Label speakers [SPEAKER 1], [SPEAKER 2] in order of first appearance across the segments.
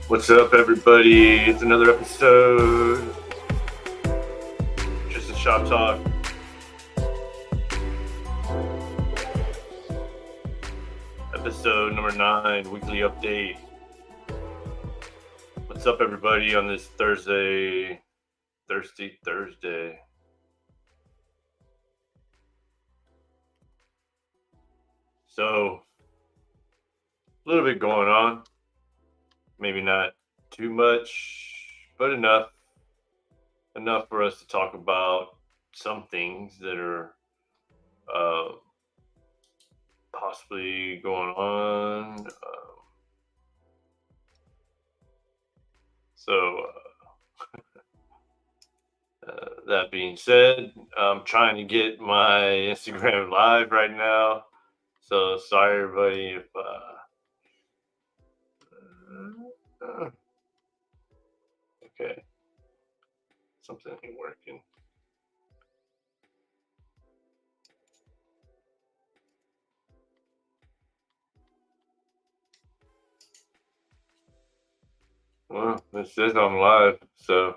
[SPEAKER 1] What's up, everybody? It's another episode. Just a shop talk. Episode number 9, weekly update. What's up, everybody, on this Thursday? So, a little bit going on. Maybe not too much, but enough. Enough for us to talk about some things that are possibly going on. That being said, I'm trying to get my Instagram live right now. So sorry, everybody, if okay, something ain't working. Well, it says I'm live. So,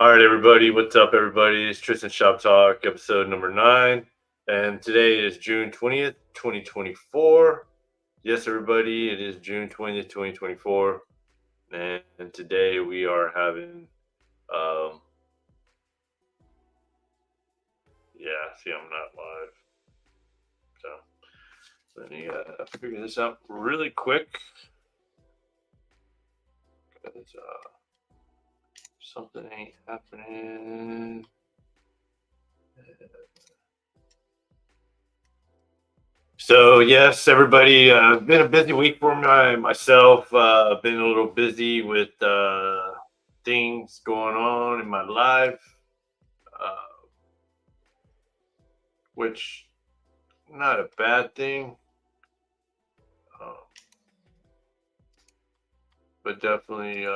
[SPEAKER 1] all right, everybody, what's up, everybody? It's Tristan Shop Talk, episode number 9, and today is June 20th, 2024. Yes, everybody, it is June 20th, 2024, and today we are having yeah, see, I'm not live. So let me figure this out really quick. Because something ain't happening. So yes, everybody, been a busy week for myself. Been a little busy with things going on in my life, which not a bad thing, but definitely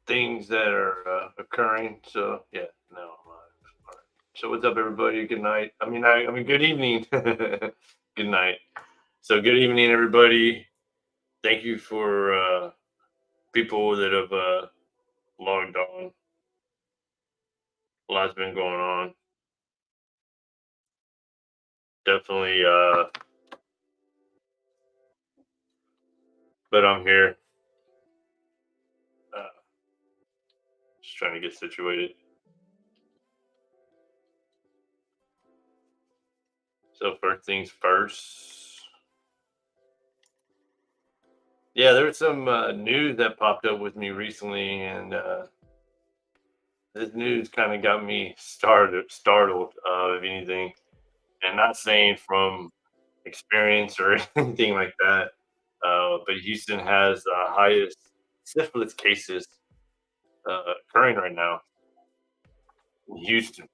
[SPEAKER 1] things that are occurring. So yeah, no, I'm live. All right. So what's up, everybody? Good night. I mean, good evening. Good night. So good evening, everybody. Thank you for people that have logged on. A lot's been going on. Definitely, but I'm here. Uh, just trying to get situated. So first things first. Yeah, there was some news that popped up with me recently, and this news kind of got me startled, if anything, and not saying from experience or anything like that. But Houston has the highest syphilis cases occurring right now in Houston.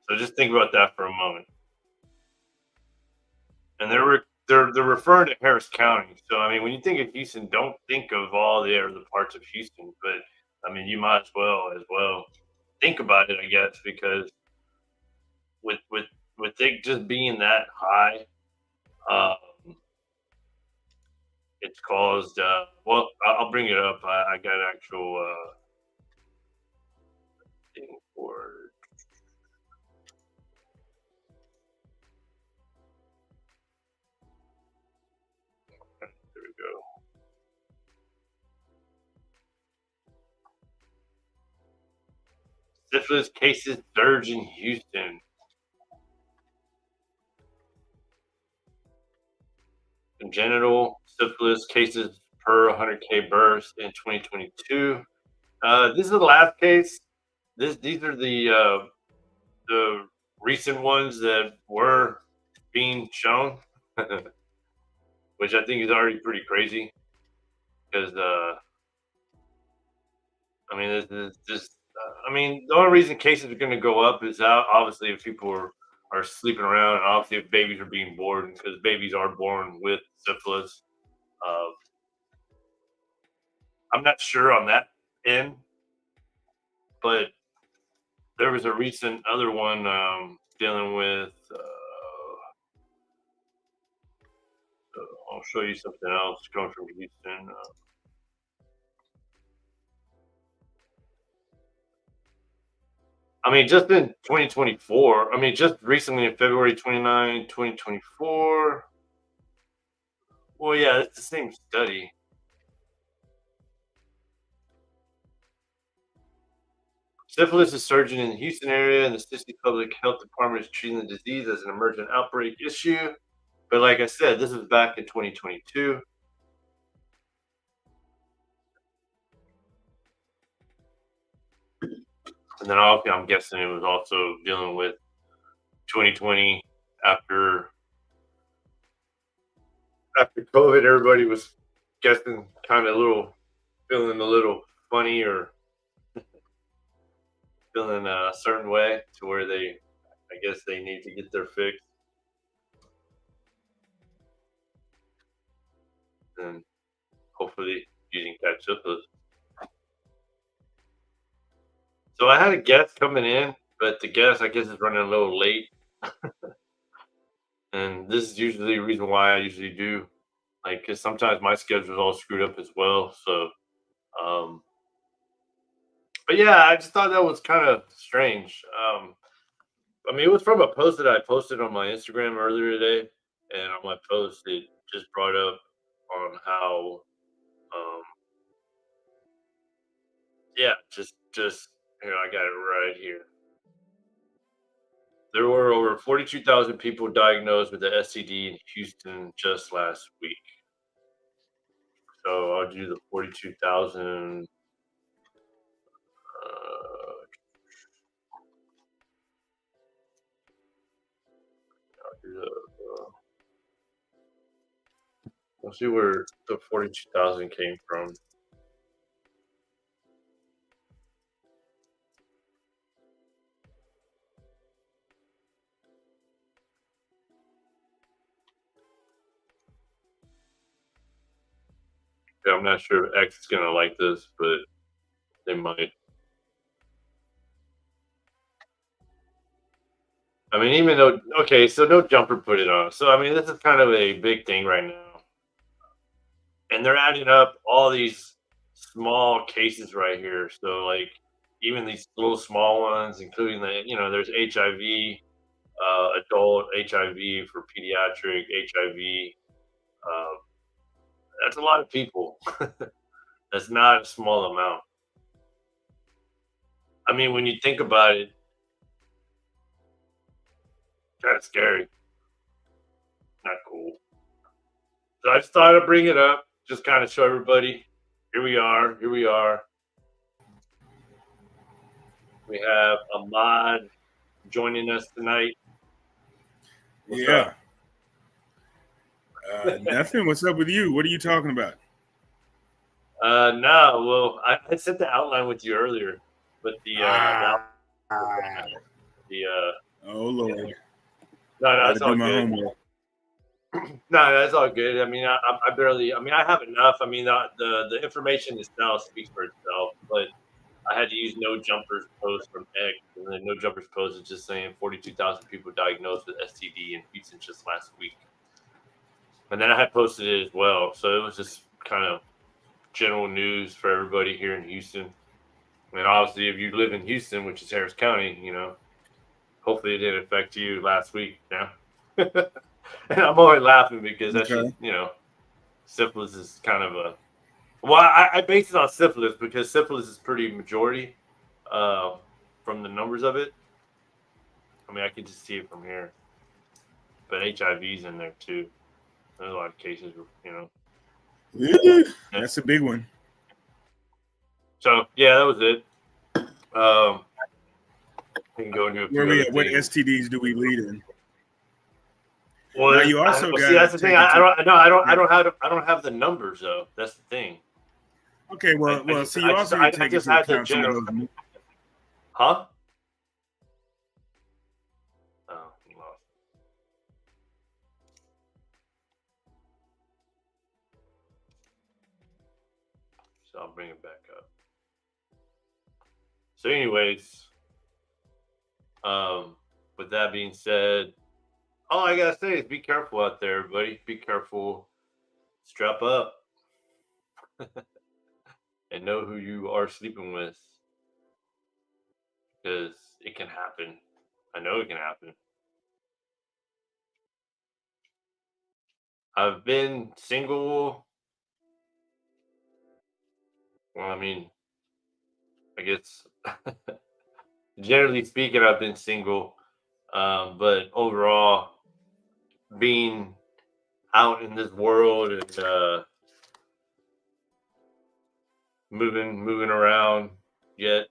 [SPEAKER 1] So just think about that for a moment. And they're referring to Harris County. So I mean, when you think of Houston, don't think of all the other parts of Houston, but I mean, you might as well think about it, I guess, because with with with it just being that high, um, it's caused. Well, I'll bring it up. I got actual thing for. There we go. Syphilis cases surge in Houston. Congenital syphilis cases per 100K births in 2022. This is the last case. These are the recent ones that were being shown, which I think is already pretty crazy. Because I mean, this is just. I mean, the only reason cases are going to go up is obviously if people are sleeping around, and obviously if babies are being born, because babies are born with syphilis. Uh, I'm not sure on that end, but there was a recent other one dealing with I'll show you something else coming from Houston. I mean, just in 2024. I mean, just recently in February 29, 2024. Well, yeah, it's the same study. Syphilis is surging in the Houston area, and the city public health department is treating the disease as an emergent outbreak issue. But like I said, this is back in 2022. And then I'm guessing it was also dealing with 2020 after COVID. Everybody was guessing kind of feeling a little funny or feeling a certain way to where I guess they need to get their fix. And hopefully you can catch up with. So I had a guest coming in, but the guest I guess is running a little late. And this is usually the reason why I usually do, like, because sometimes my schedule's all screwed up as well. So, um, but yeah, I just thought that was kind of strange. I mean, it was from a post that I posted on my Instagram earlier today, and on my post, it just brought up on how, um, yeah, just here I got it right here. There were over 42,000 people diagnosed with the STD in Houston just last week. So I'll do the 42,000. I'll do we'll see where the 42,000 came from. Yeah, I'm not sure if X is gonna like this, but they might. I mean, even though okay, so no jumper put it on. So I mean, this is kind of a big thing right now, and they're adding up all these small cases right here. So like even these little small ones, including there's HIV, adult HIV for pediatric HIV. Uh, that's a lot of people. That's not a small amount. I mean, when you think about it, kind of scary. Not cool. So I just thought I'd bring it up, just kind of show everybody. Here we are. Here we are. We have Ahmad joining us tonight.
[SPEAKER 2] What's up? Nothing. What's up with you? What are you talking about?
[SPEAKER 1] No, well, I sent the outline with you earlier, but
[SPEAKER 2] oh Lord,
[SPEAKER 1] no, that's all good. No, that's all good. I mean, I barely. I mean, I have enough. I mean, the information itself speaks for itself, but I had to use No Jumpers post from X, and then No Jumpers post is just saying 42,000 people diagnosed with STD in Houston just last week. And then I had posted it as well. So it was just kind of general news for everybody here in Houston. And obviously, if you live in Houston, which is Harris County, hopefully it didn't affect you last week. Yeah. And I'm only laughing because that's just, syphilis is kind of a. Well, I base it on syphilis because syphilis is pretty majority from the numbers of it. I mean, I can just see it from here. But HIV's in there too. There's a lot of cases,
[SPEAKER 2] Yeah. That's a big one.
[SPEAKER 1] So, yeah, that was it. We can go into a few
[SPEAKER 2] what STDs do we lead in?
[SPEAKER 1] Well, now you also got. See, that's the thing. I don't have the numbers though. That's the thing.
[SPEAKER 2] Okay, well, you also take into account some of those.
[SPEAKER 1] Huh? Oh, he lost. So I'll bring it back up. So, anyways, with that being said, all I gotta say is be careful out there, everybody. Be careful. strap up and know who you are sleeping with, because it can happen. I know it can happen. I've been single. Well, I mean, I guess generally speaking, I've been single. But overall, being out in this world and moving around, yet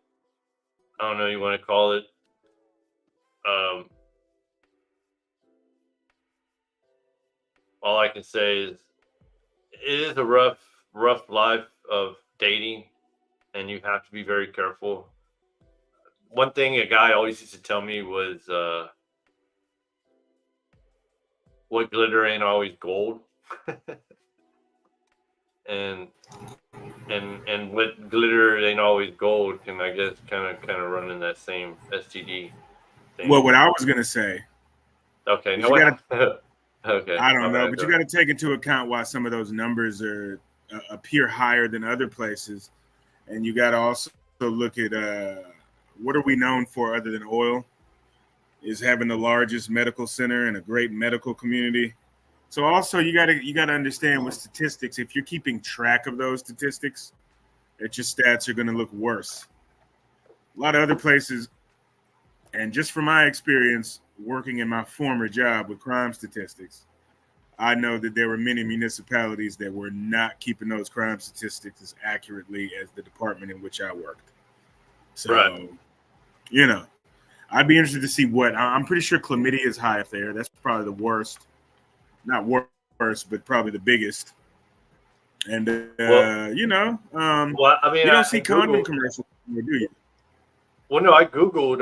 [SPEAKER 1] I don't know you want to call it. Um, all I can say is it is a rough life of dating, and you have to be very careful. One thing a guy always used to tell me was, "What glitter ain't always gold," and what glitter ain't always gold can, I guess, kind of run in that same STD thing.
[SPEAKER 2] Well, what I was gonna say.
[SPEAKER 1] Okay, no, okay.
[SPEAKER 2] I don't know, but you got to take into account why some of those numbers appear higher than other places, and you got to also look at what are we known for other than oil? Is having the largest medical center and a great medical community. So also you got to understand with statistics, if you're keeping track of those statistics, that your stats are going to look worse. A lot of other places, and just from my experience working in my former job with crime statistics, I know that there were many municipalities that were not keeping those crime statistics as accurately as the department in which I worked. So,
[SPEAKER 1] right.
[SPEAKER 2] I'd be interested to see I'm pretty sure chlamydia is high up there. That's probably the worst. Not worst, but probably the biggest. And,
[SPEAKER 1] well, I mean,
[SPEAKER 2] you don't see condom commercials anymore, do you?
[SPEAKER 1] Well, no, I Googled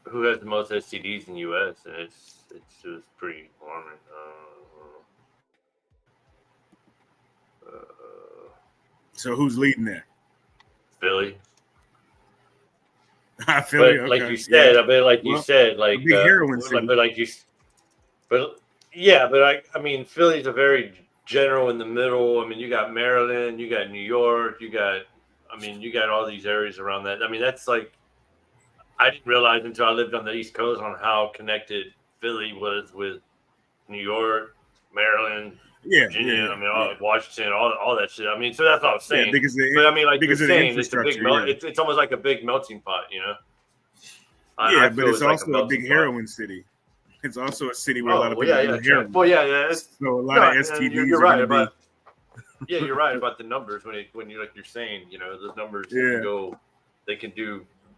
[SPEAKER 1] who has the most STDs in the U.S., and it's just pretty alarming.
[SPEAKER 2] So who's leading that?
[SPEAKER 1] Philly.
[SPEAKER 2] Philly,
[SPEAKER 1] but
[SPEAKER 2] okay.
[SPEAKER 1] like you said,
[SPEAKER 2] big heroin city.
[SPEAKER 1] But I mean, Philly's a very general in the middle. I mean, you got Maryland, you got New York, you got all these areas around that. I mean, that's like, I didn't realize until I lived on the East Coast on how connected Philly was with New York, Maryland, Virginia. I mean, Washington, all that shit. I mean, so that's what I was saying. But I mean, like you're saying, it's a big it's almost like a big melting pot, you know.
[SPEAKER 2] But it's also a big heroin city. It's also a city where a lot of people do heroin.
[SPEAKER 1] Well, yeah.
[SPEAKER 2] So a lot of STDs.
[SPEAKER 1] You're right about. Yeah, you're right about the numbers when you, like you're saying, you know, those numbers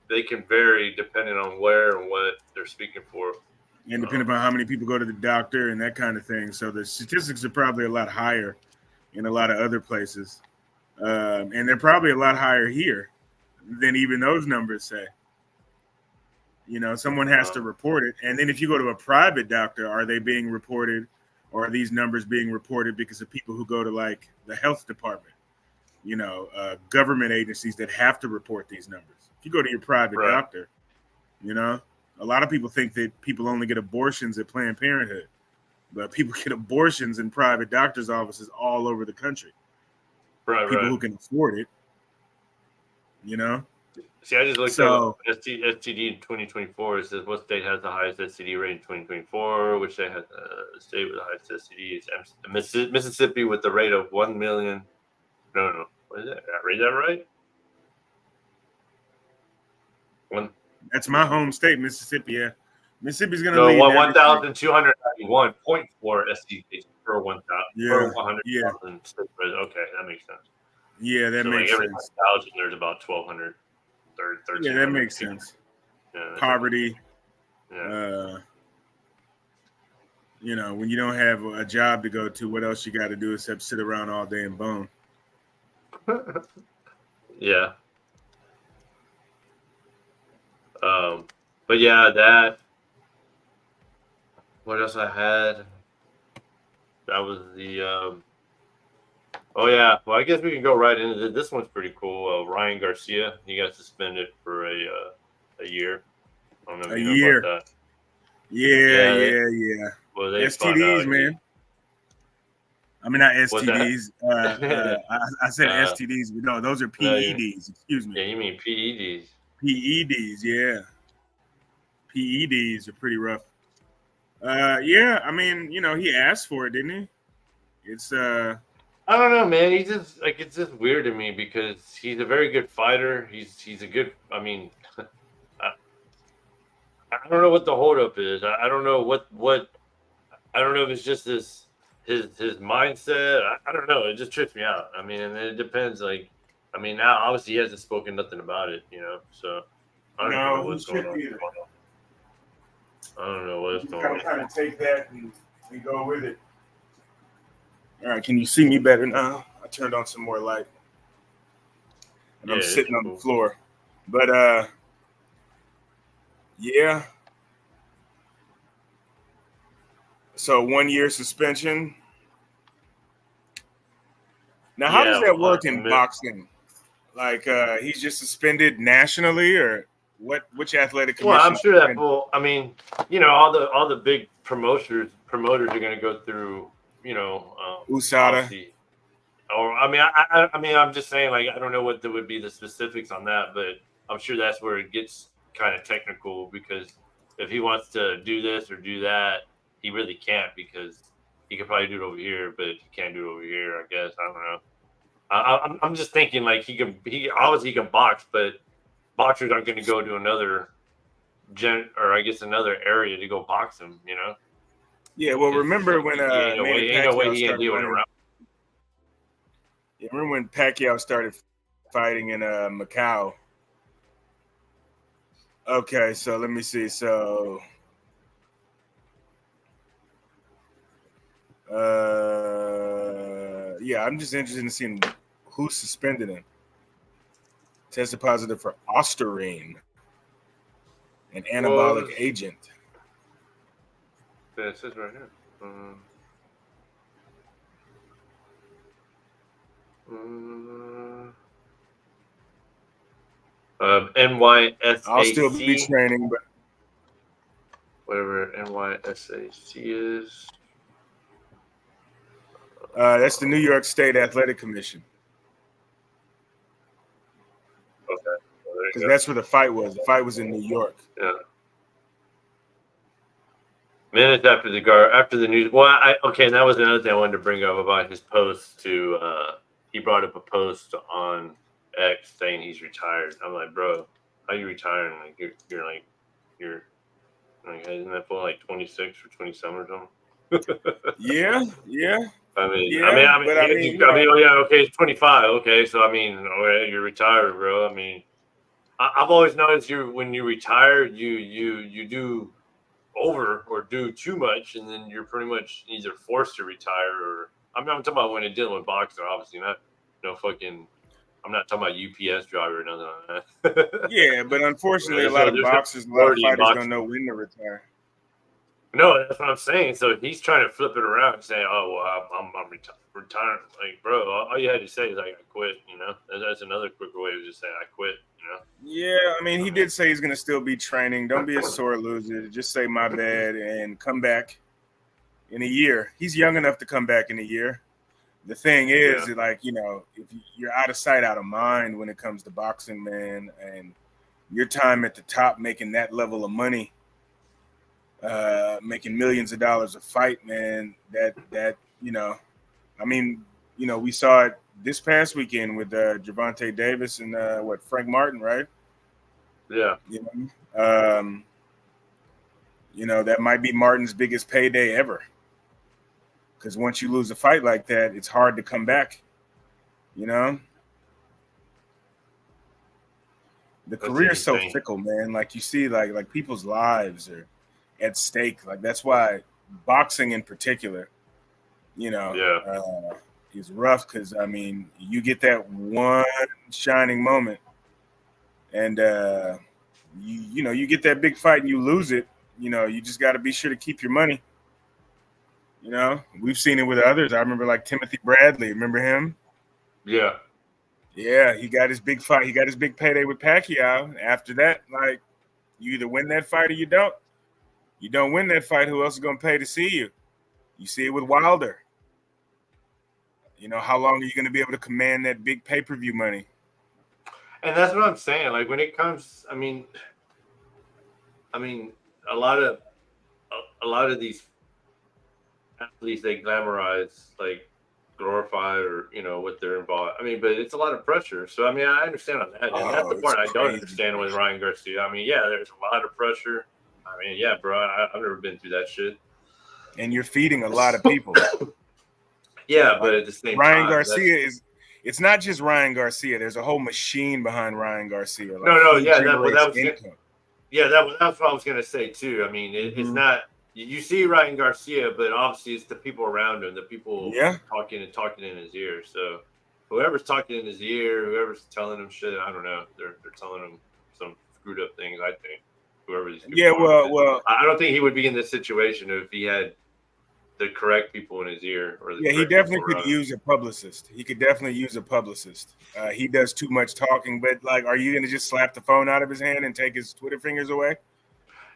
[SPEAKER 1] they can vary depending on where and what they're speaking for.
[SPEAKER 2] And depending on how many people go to the doctor and that kind of thing. So the statistics are probably a lot higher in a lot of other places. And they're probably a lot higher here than even those numbers say. You know, someone has to report it. And then if you go to a private doctor, are they being reported, or are these numbers being reported because of people who go to like the health department, you know, government agencies that have to report these numbers? If you go to your private doctor, you know, a lot of people think that people only get abortions at Planned Parenthood, but people get abortions in private doctors' offices all over the country. People who can afford it, you know.
[SPEAKER 1] See, I just looked up STD in 2024. It says what state has the highest STD rate in 2024? Which state has the state with the highest STD is Mississippi with the rate of 1 million. No. What is that? Did I read that right?
[SPEAKER 2] That's my home state, Mississippi. Yeah, Mississippi's going to lead.
[SPEAKER 1] 1,291.4 STDs per 1,000 per 100,000.
[SPEAKER 2] Yeah.
[SPEAKER 1] Okay, that makes sense.
[SPEAKER 2] Yeah, that makes
[SPEAKER 1] every
[SPEAKER 2] sense.
[SPEAKER 1] 1,000, there's about 1,200.
[SPEAKER 2] Yeah, that makes sense. Yeah, poverty. Yeah. You know, when you don't have a job to go to, what else you got to do except sit around all day and bone?
[SPEAKER 1] Yeah. But yeah, that. What else I had? That was the. Oh yeah, well I guess we can go right into this. This one's pretty cool. Ryan Garcia, he got suspended for a year. I don't know if you know about that.
[SPEAKER 2] Yeah,
[SPEAKER 1] Yeah,
[SPEAKER 2] yeah, yeah.
[SPEAKER 1] well, they found
[SPEAKER 2] STDs,
[SPEAKER 1] out he
[SPEAKER 2] man. I mean, not
[SPEAKER 1] what that.
[SPEAKER 2] STDs. I said
[SPEAKER 1] uh,
[SPEAKER 2] STDs, but no, those are
[SPEAKER 1] no, you
[SPEAKER 2] PEDs. Excuse me.
[SPEAKER 1] yeah, you mean PEDs?
[SPEAKER 2] PEDs, yeah. PEDs are pretty rough. Yeah, I mean, he asked for it, didn't he? It's
[SPEAKER 1] I don't know, man. He's just like it's just weird to me because he's a very good fighter. He's a good. I mean, I, I don't know what the holdup is. I don't know what I don't know if it's just his mindset. I don't know. It just trips me out. I mean, and it depends. Like, I mean, now obviously he hasn't spoken nothing about it, So I don't even know
[SPEAKER 2] no, he
[SPEAKER 1] what's going
[SPEAKER 2] shouldn't
[SPEAKER 1] on.
[SPEAKER 2] either.
[SPEAKER 1] I don't know what's
[SPEAKER 2] You just
[SPEAKER 1] going
[SPEAKER 2] gotta
[SPEAKER 1] on.
[SPEAKER 2] kind of take that and go with it. All right, can you see me better now? I turned on some more light, and
[SPEAKER 1] Yeah,
[SPEAKER 2] I'm
[SPEAKER 1] it's
[SPEAKER 2] sitting on the
[SPEAKER 1] cool.
[SPEAKER 2] floor. But yeah. So 1 year suspension. Now, how does
[SPEAKER 1] Yeah,
[SPEAKER 2] that work in boxing? Like, he's just suspended nationally, or what? Which athletic
[SPEAKER 1] well, I'm
[SPEAKER 2] commission
[SPEAKER 1] sure that
[SPEAKER 2] suspended?
[SPEAKER 1] will. I mean, all the big promoters are going to go through.
[SPEAKER 2] USADA.
[SPEAKER 1] Obviously, or I mean, I'm just saying. Like, I don't know what there would be the specifics on that, but I'm sure that's where it gets kind of technical because if he wants to do this or do that, he really can't because he could probably do it over here, but he can't do it over here. I guess I don't know. I'm just thinking like he obviously he can box, but boxers aren't going to go to another or I guess another area to go box him,
[SPEAKER 2] Yeah. Well,
[SPEAKER 1] because
[SPEAKER 2] remember when
[SPEAKER 1] he ain't no
[SPEAKER 2] Manny
[SPEAKER 1] way, ain't no way
[SPEAKER 2] Pacquiao
[SPEAKER 1] he ain't
[SPEAKER 2] started
[SPEAKER 1] doing it
[SPEAKER 2] running?
[SPEAKER 1] around.
[SPEAKER 2] Yeah, remember when Pacquiao started fighting in Macau? Okay, so let me see. So, yeah, I'm just interested in seeing who suspended him. Tested positive for Ostarine, an anabolic
[SPEAKER 1] Well,
[SPEAKER 2] agent.
[SPEAKER 1] it says right here. Um,
[SPEAKER 2] I'll still be
[SPEAKER 1] NYSAC,
[SPEAKER 2] training, but
[SPEAKER 1] whatever NYSAC is.
[SPEAKER 2] that's the New York State Athletic Commission,
[SPEAKER 1] Okay, well, there
[SPEAKER 2] because
[SPEAKER 1] you
[SPEAKER 2] that's where the fight was. The fight was in New York.
[SPEAKER 1] go. Yeah. Minutes after the news. Well, okay, and that was another thing I wanted to bring up about his post to. He brought up a post on X saying he's retired. I'm like, bro, how you retiring? Like you're like isn't that for like 26 or 27 or something?
[SPEAKER 2] Yeah, yeah, yeah. But I mean,
[SPEAKER 1] Oh yeah, okay, it's 25. Okay, so I mean, oh yeah, you're retired, bro. I mean, I've always noticed when you retire, you do over or do too much, and then you're pretty much either forced to retire or I'm talking about when you're dealing with boxing, obviously not no fucking. I'm not talking about UPS driver or nothing like that.
[SPEAKER 2] yeah, but unfortunately, a
[SPEAKER 1] there's
[SPEAKER 2] lot
[SPEAKER 1] no
[SPEAKER 2] of
[SPEAKER 1] there's no
[SPEAKER 2] boxers, a lot of
[SPEAKER 1] authority in
[SPEAKER 2] fighters don't
[SPEAKER 1] boxing.
[SPEAKER 2] know when to retire.
[SPEAKER 1] No, that's what I'm saying. So he's trying to flip it around and say, "Oh, well, I'm retiring." Like, bro, all you had to say is like, "I quit." That's another quicker way to just say, "I quit."
[SPEAKER 2] Yeah, I mean,
[SPEAKER 1] I
[SPEAKER 2] he
[SPEAKER 1] mean,
[SPEAKER 2] did say he's going to still be training. Don't be a sore loser. Just say my bad and come back in a year. He's young enough to come back in a year. The thing
[SPEAKER 1] yeah,
[SPEAKER 2] is, like, if you're out of sight, out of mind when it comes to boxing, man, and your time at the top making that level of money, making millions of dollars a fight, man, that I mean, we saw it this past weekend with Gervonta Davis and Frank Martin, right?
[SPEAKER 1] yeah.
[SPEAKER 2] You that might be Martin's biggest payday ever. Because once you lose a fight like that, it's hard to come back. You know, the
[SPEAKER 1] That's
[SPEAKER 2] career is so
[SPEAKER 1] interesting.
[SPEAKER 2] fickle, man. Like you see, like people's lives are at stake. Like that's why boxing in particular, you know,
[SPEAKER 1] Yeah,
[SPEAKER 2] uh, is rough. Because I mean, you get that one shining moment, and you get that big fight and you lose it. You just got to be sure to keep your money. We've seen it with others. I remember like Timothy Bradley. Remember him?
[SPEAKER 1] yeah.
[SPEAKER 2] Yeah, he got his big fight. He got his big payday with Pacquiao. After that, like, you either win that fight or you don't. You don't win that fight, who else is going to pay to see you? You see it with Wilder. You know, how long are you going to be able to command that big pay-per-view money?
[SPEAKER 1] And that's what I'm saying. Like when it comes, I mean, a lot of these athletes they glamorize, like glorify, or what they're involved. I mean, but it's a lot of pressure. So I mean, I understand on that, and that's the part I don't understand with Ryan Garcia. I mean, yeah, there's a lot of pressure. I mean, yeah, bro, I've never been through that shit.
[SPEAKER 2] And you're feeding a lot of people.
[SPEAKER 1] Yeah, but at the same
[SPEAKER 2] Ryan
[SPEAKER 1] time,
[SPEAKER 2] Garcia is. It's not just Ryan Garcia. There's a whole machine behind Ryan Garcia.
[SPEAKER 1] Like that's what I was gonna say too. I mean, it's not. You see Ryan Garcia, but obviously it's the people around him, the people talking in his ear. So whoever's talking in his ear, whoever's telling him shit, I don't know. They're telling him some screwed up things. I think whoever these people are. I don't think he would be in this situation if he had the correct people in his ear.
[SPEAKER 2] He definitely could use a publicist. He could definitely use a publicist. He does too much talking, but like, are you gonna just slap the phone out of his hand and take his Twitter fingers away?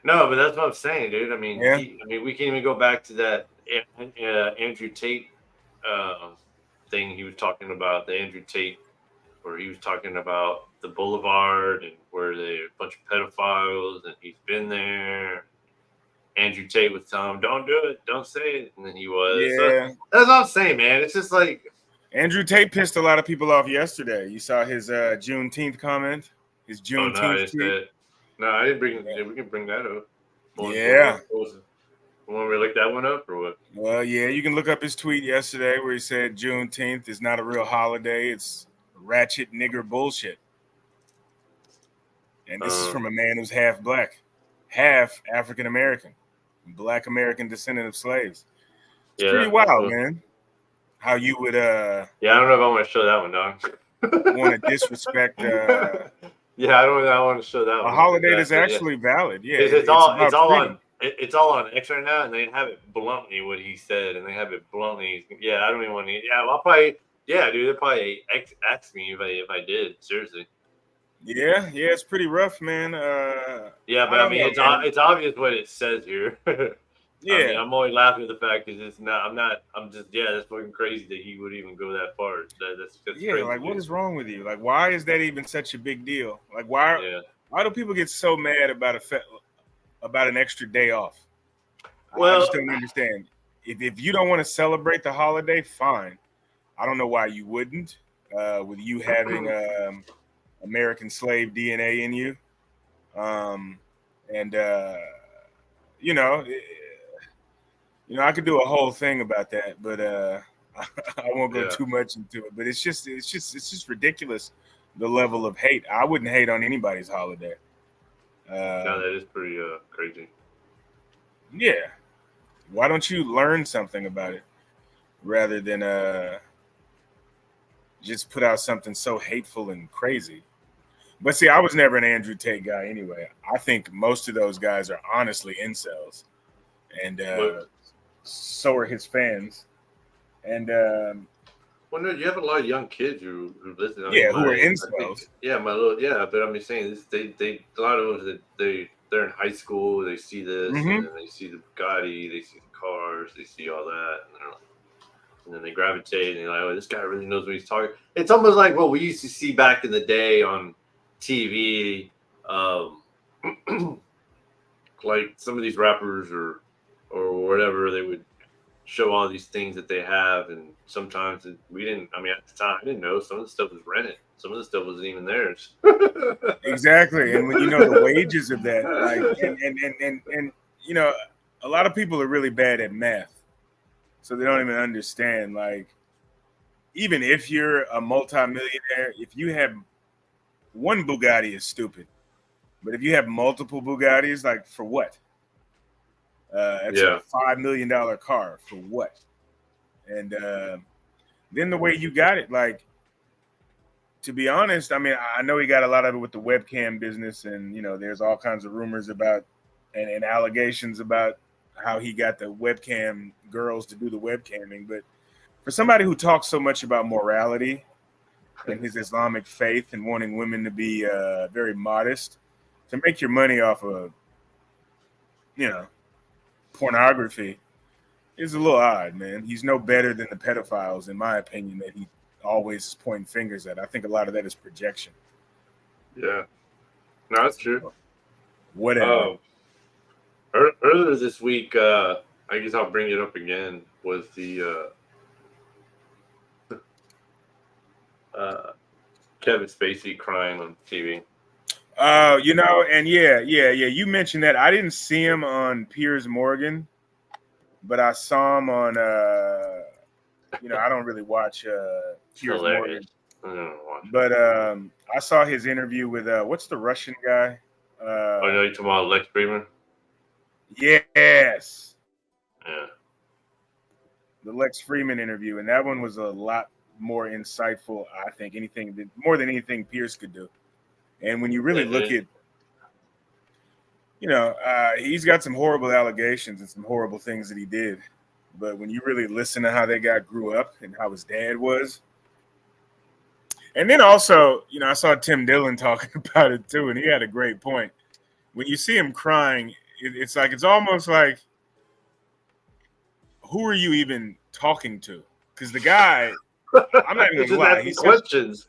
[SPEAKER 1] No, but that's what I'm saying, dude. I mean, we can even go back to that Andrew Tate thing he was talking about, the Andrew Tate, where he was talking about the Boulevard and where they're a bunch of pedophiles, and he's been there. Andrew Tate was telling him, "Don't do it, don't say it," and then he was.
[SPEAKER 2] Yeah,
[SPEAKER 1] so, that's what I'm saying, man. It's just like
[SPEAKER 2] Andrew Tate pissed a lot of people off yesterday. You saw his Juneteenth comment, his Juneteenth tweet.
[SPEAKER 1] No, I didn't bring it. We can bring that up. Want we look that one up or what?
[SPEAKER 2] Well, yeah, you can look up his tweet yesterday where he said Juneteenth is not a real holiday. It's ratchet nigger bullshit. And this is from a man who's half black, half African American, Black American descendant of slaves. It's pretty wild, man. How you would
[SPEAKER 1] I don't know if I want to show that one, dog.
[SPEAKER 2] Want to disrespect
[SPEAKER 1] yeah, I don't want to show that
[SPEAKER 2] a holiday that's actually valid. Yeah,
[SPEAKER 1] it's all on X right now, and they have it bluntly what he said, and they have it bluntly. Yeah, I don't even want to. Yeah, I'll probably. Yeah, dude, they'll probably ask me if I did. Seriously.
[SPEAKER 2] Yeah, it's pretty rough, man.
[SPEAKER 1] Yeah, but I mean, it's obvious what it says here.
[SPEAKER 2] Yeah,
[SPEAKER 1] I mean, I'm only laughing at the fact that it's not. I'm just. Yeah, that's fucking crazy that he would even go that far. That's crazy,
[SPEAKER 2] like, what is wrong with you? Like, why is that even such a big deal? Like, why do people get so mad about an extra day off? Well, I just don't understand. If you don't want to celebrate the holiday, fine. I don't know why you wouldn't. With you having American slave DNA in you, I could do a whole thing about that, but I won't go too much into it. But it's just ridiculous, the level of hate. I wouldn't hate on anybody's holiday.
[SPEAKER 1] No, that is pretty crazy.
[SPEAKER 2] Yeah, why don't you learn something about it rather than just put out something so hateful and crazy? But see, I was never an Andrew Tate guy anyway. I think most of those guys are honestly incels, and so are his fans. And
[SPEAKER 1] well, no, you have a lot of young kids who listen.
[SPEAKER 2] Who are incels.
[SPEAKER 1] But I'm just saying this. They a lot of them they're in high school. They see this, and then they see the Bugatti, they see the cars, they see all that, and then they gravitate, and they're like, "Oh, this guy really knows what he's talking." It's almost like what we used to see back in the day on TV, like some of these rappers or whatever, they would show all these things that they have, and sometimes we didn't. I mean, at the time, I didn't know some of the stuff was rented. Some of the stuff wasn't even theirs.
[SPEAKER 2] Exactly, and when you know the wages of that, like, and a lot of people are really bad at math, so they don't even understand. Like, even if you're a multimillionaire, if you have one Bugatti is stupid, but if you have multiple Bugattis, like, for what? It's a $5 million car for what? And then the way you got it, like, to be honest, I mean, I know he got a lot of it with the webcam business, and there's all kinds of rumors about and allegations about how he got the webcam girls to do the webcamming. But for somebody who talks so much about morality and his Islamic faith and wanting women to be very modest, to make your money off of pornography is a little odd, man. He's no better than the pedophiles, in my opinion, that he always is pointing fingers at. I think a lot of that is projection.
[SPEAKER 1] Yeah, no, that's true.
[SPEAKER 2] Whatever.
[SPEAKER 1] Earlier this week, I guess I'll bring it up again, was the Kevin Spacey crying on TV.
[SPEAKER 2] You know, and yeah. You mentioned that. I didn't see him on Piers Morgan, but I saw him on. I don't really watch Piers Morgan, but I saw his interview with what's the Russian guy?
[SPEAKER 1] Oh, no, you're talking about Lex Friedman?
[SPEAKER 2] Yes.
[SPEAKER 1] Yeah.
[SPEAKER 2] The Lex Friedman interview, and that one was a lot more insightful, I think, more than anything Piers could do. And when you really look at, he's got some horrible allegations and some horrible things that he did. But when you really listen to how that guy grew up and how his dad was, and then also, I saw Tim Dillon talking about it too, and he had a great point. When you see him crying, it's almost like, who are you even talking to? Because the guy, I'm not even gonna lie, he's
[SPEAKER 1] questions.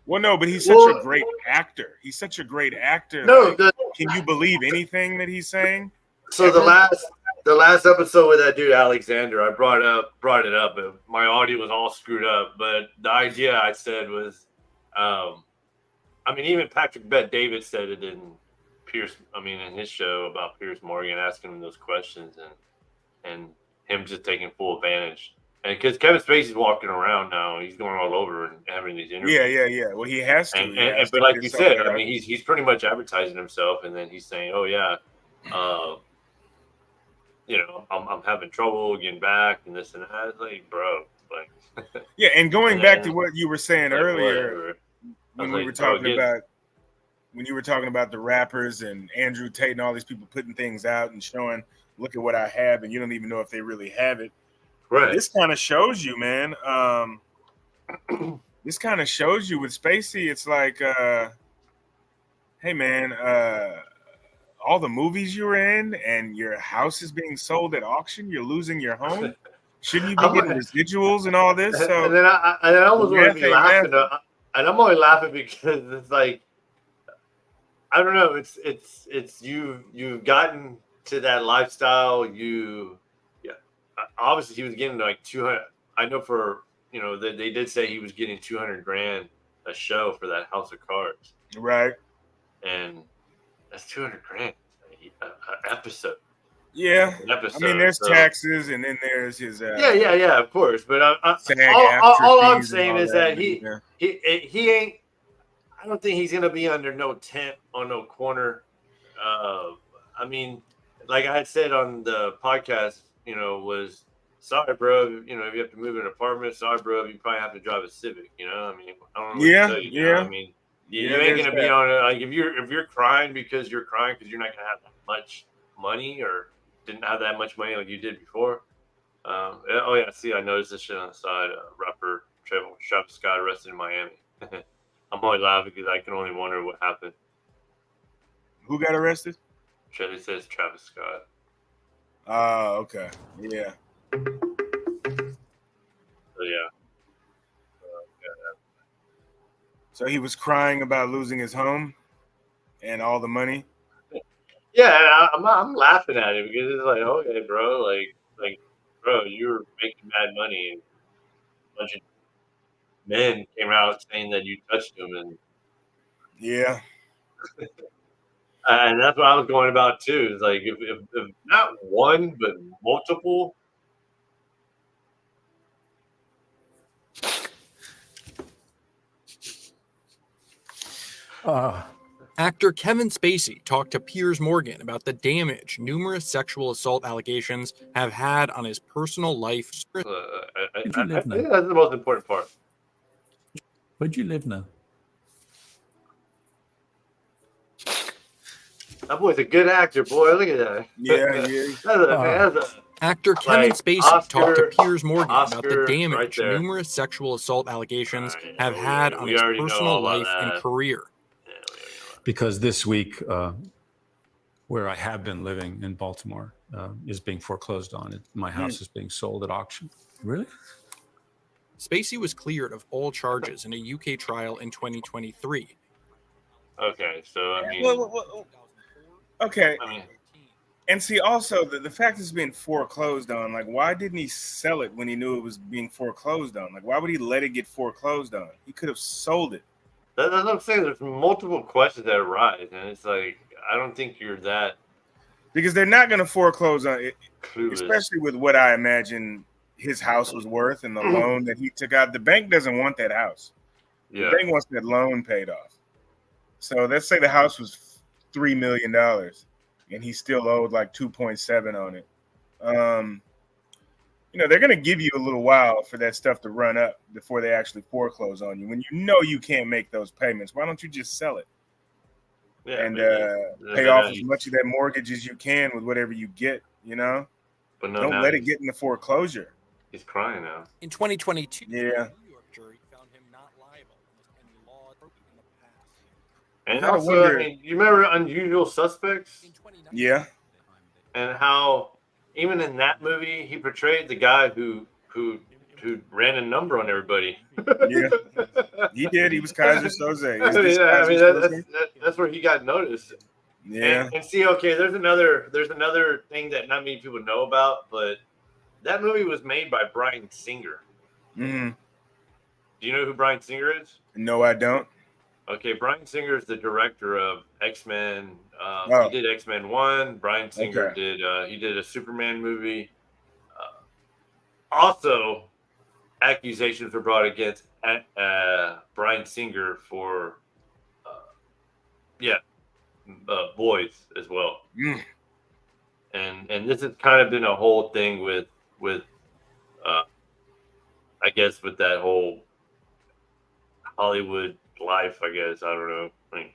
[SPEAKER 2] But he's such a great actor. He's such a great actor.
[SPEAKER 1] No,
[SPEAKER 2] can you believe anything that he's saying?
[SPEAKER 1] So the last episode with that dude Alexander, I brought it up, and my audio was all screwed up. But the idea I said was, even Patrick Bet-David said it in his show about Piers Morgan, asking him those questions and him just taking full advantage. And because Kevin Spacey's walking around now, he's going all over and having these interviews.
[SPEAKER 2] Yeah. Well, he has to.
[SPEAKER 1] But like you said, he's pretty much advertising himself, and then he's saying, "Oh yeah, I'm having trouble getting back and this and that." It's like, bro, like.
[SPEAKER 2] Yeah, and going back to what you were saying earlier, when you were talking about the rappers and Andrew Tate and all these people putting things out and showing, look at what I have, and you don't even know if they really have it.
[SPEAKER 1] Right.
[SPEAKER 2] This kind of shows you, man. This kind of shows you with Spacey. It's like, hey, man, all the movies you were in and your house is being sold at auction. You're losing your home. Shouldn't you be getting residuals and all this? So,
[SPEAKER 1] and then I almost want to be laughing. And I'm only laughing because it's like, I don't know. It's you've gotten to that lifestyle. Obviously he was getting like 200. I know they did say he was getting $200,000 a show for that House of Cards.
[SPEAKER 2] Right.
[SPEAKER 1] And that's $200,000 an episode.
[SPEAKER 2] Yeah. There's taxes, and then there's his.
[SPEAKER 1] Yeah, of course. But all I'm saying is that he ain't. I don't think he's gonna be under no tent on no corner. Like I had said on the podcast, was sorry, bro. If you have to move in an apartment, sorry, bro. You probably have to drive a Civic. I don't know. What to tell you, you ain't gonna be on it. Like if you're crying because you're not gonna have that much money or didn't have that much money like you did before. See, I noticed this shit on the side. Rapper Travis Scott arrested in Miami. I'm only laughing because I can only wonder what happened.
[SPEAKER 2] Who got arrested?
[SPEAKER 1] It says Travis Scott.
[SPEAKER 2] Oh, okay. Yeah.
[SPEAKER 1] So, yeah.
[SPEAKER 2] So he was crying about losing his home and all the money?
[SPEAKER 1] Yeah, I'm laughing at it because it's like, okay, bro, like, bro, you were making mad money and a bunch of men came out saying that you touched them, and
[SPEAKER 2] yeah.
[SPEAKER 1] And that's what I was going about too. It's like if not one but multiple.
[SPEAKER 3] Actor Kevin Spacey talked to Piers Morgan about the damage numerous sexual assault allegations have had on his personal life.
[SPEAKER 1] I think that's the most important part.
[SPEAKER 4] Where do you live now?
[SPEAKER 1] That boy's a good actor, boy. Look at that.
[SPEAKER 2] Yeah.
[SPEAKER 3] Actor Kevin Spacey talked to Piers Morgan about the damage numerous sexual assault allegations have had on his personal life and career.
[SPEAKER 4] Because this week, where I have been living in Baltimore, is being foreclosed on. My house is being sold at auction. Really?
[SPEAKER 3] Spacey was cleared of all charges in a UK trial in 2023.
[SPEAKER 1] Okay, so I mean,
[SPEAKER 2] Okay.
[SPEAKER 1] I mean,
[SPEAKER 2] And see, also the fact it's being foreclosed on, like, why didn't he sell it when he knew it was being foreclosed on? Like, why would he let it get foreclosed on? He could have sold it.
[SPEAKER 1] that's what I'm saying. There's multiple questions that arise, and it's like I don't think you're that
[SPEAKER 2] Because they're not going to foreclose on it,
[SPEAKER 1] clueless.
[SPEAKER 2] especially with what I imagine his house was worth and the loan that he took out. The bank doesn't want that house.
[SPEAKER 1] Yeah,
[SPEAKER 2] The bank wants that loan paid off. So let's say the house was $3 million and he still owed like 2.7 on it. They're going to give you a little while for that stuff to run up before they actually foreclose on you. When you know you can't make those payments, why don't you just sell it
[SPEAKER 1] yeah,
[SPEAKER 2] and
[SPEAKER 1] maybe.
[SPEAKER 2] pay off as much of that mortgage as you can with whatever you get,
[SPEAKER 1] But no,
[SPEAKER 2] Don't
[SPEAKER 1] now
[SPEAKER 2] let it get into foreclosure.
[SPEAKER 1] He's crying now.
[SPEAKER 3] In 2022,
[SPEAKER 2] Yeah.
[SPEAKER 3] a New York jury found him not liable and law broken in the past.
[SPEAKER 1] And
[SPEAKER 2] gotta
[SPEAKER 1] also,
[SPEAKER 2] wonder-
[SPEAKER 1] I mean, you remember Unusual Suspects
[SPEAKER 3] In 2019,
[SPEAKER 2] Yeah.
[SPEAKER 1] and how even in that movie he portrayed the guy who ran a number on everybody.
[SPEAKER 2] Yeah. He did. He was Kaiser Soze. Is this
[SPEAKER 1] Yeah, I mean
[SPEAKER 2] Kaiser Soze?
[SPEAKER 1] that's where he got noticed.
[SPEAKER 2] Yeah.
[SPEAKER 1] And see, okay, there's another thing that not many people know about, but that movie was made by Bryan Singer.
[SPEAKER 2] Hmm.
[SPEAKER 1] Do you know who Bryan Singer is?
[SPEAKER 2] No, I don't.
[SPEAKER 1] Okay, Bryan Singer is the director of X-Men.
[SPEAKER 2] Oh.
[SPEAKER 1] He did X-Men 1. Bryan Singer
[SPEAKER 2] Okay.
[SPEAKER 1] did a Superman movie. Also, accusations were brought against Bryan Singer for boys as well.
[SPEAKER 2] Mm.
[SPEAKER 1] And this has kind of been a whole thing with I guess with that whole Hollywood life, I guess. I don't know. Like,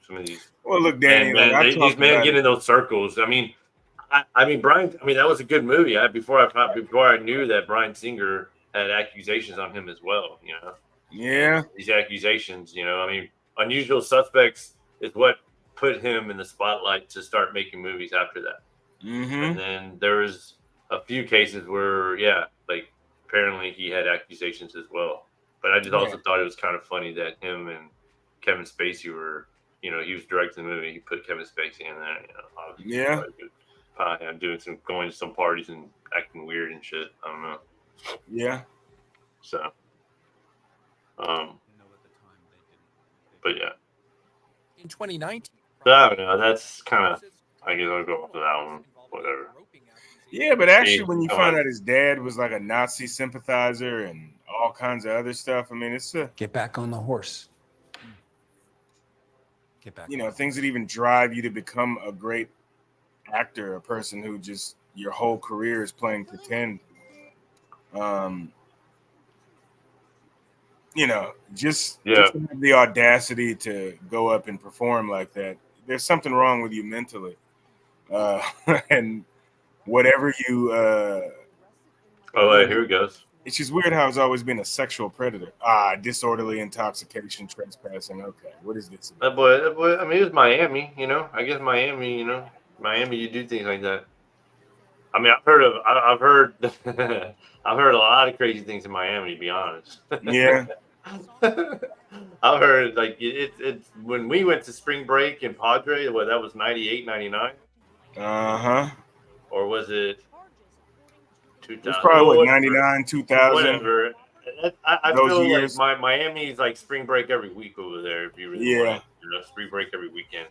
[SPEAKER 1] some of these
[SPEAKER 2] Well, look, Danny,
[SPEAKER 1] these men get in those circles. I mean, Brian. I mean, that was a good movie. Before I knew that Bryan Singer had accusations on him as well.
[SPEAKER 2] Yeah.
[SPEAKER 1] These accusations. I mean, Unusual Suspects is what put him in the spotlight to start making movies after that.
[SPEAKER 2] Mm-hmm.
[SPEAKER 1] And then there was a few cases where, like apparently he had accusations as well. But I just also thought it was kind of funny that him and Kevin Spacey were, he was directing the movie. He put Kevin Spacey in there. Obviously,
[SPEAKER 2] Yeah.
[SPEAKER 1] Going to some parties and acting weird and shit. I don't know.
[SPEAKER 2] Yeah.
[SPEAKER 1] So, but yeah.
[SPEAKER 3] in 2019,
[SPEAKER 1] So, I don't know. That's kind of, I guess I'll go off of that one. Whatever.
[SPEAKER 2] Yeah, but actually,
[SPEAKER 1] Hey,
[SPEAKER 2] when you
[SPEAKER 1] come
[SPEAKER 2] find
[SPEAKER 1] on.
[SPEAKER 2] out his dad was like a Nazi sympathizer and all kinds of other stuff, I mean, it's
[SPEAKER 5] Get back on the horse. Get back.
[SPEAKER 2] things that even drive you to become a great actor, a person who just your whole career is playing pretend. Just to have the audacity to go up and perform like that. There's something wrong with you mentally, and whatever you.
[SPEAKER 1] Here it goes.
[SPEAKER 2] It's just weird how it's always been a sexual predator. Disorderly intoxication, trespassing. Okay, what is this?
[SPEAKER 1] That boy, I mean, it was Miami, I guess Miami, Miami, you do things like that. I mean, I've heard I've heard a lot of crazy things in Miami, to be honest.
[SPEAKER 2] Yeah.
[SPEAKER 1] I've heard like it's when we went to spring break in Padre, that was 98, 99,
[SPEAKER 2] Uh-huh.
[SPEAKER 1] or was it 2000?
[SPEAKER 2] It's probably 99, 2000.
[SPEAKER 1] Whatever. I
[SPEAKER 2] Those
[SPEAKER 1] feel
[SPEAKER 2] years.
[SPEAKER 1] like Miami is like spring break every week over there. If you really want it, spring break every weekend.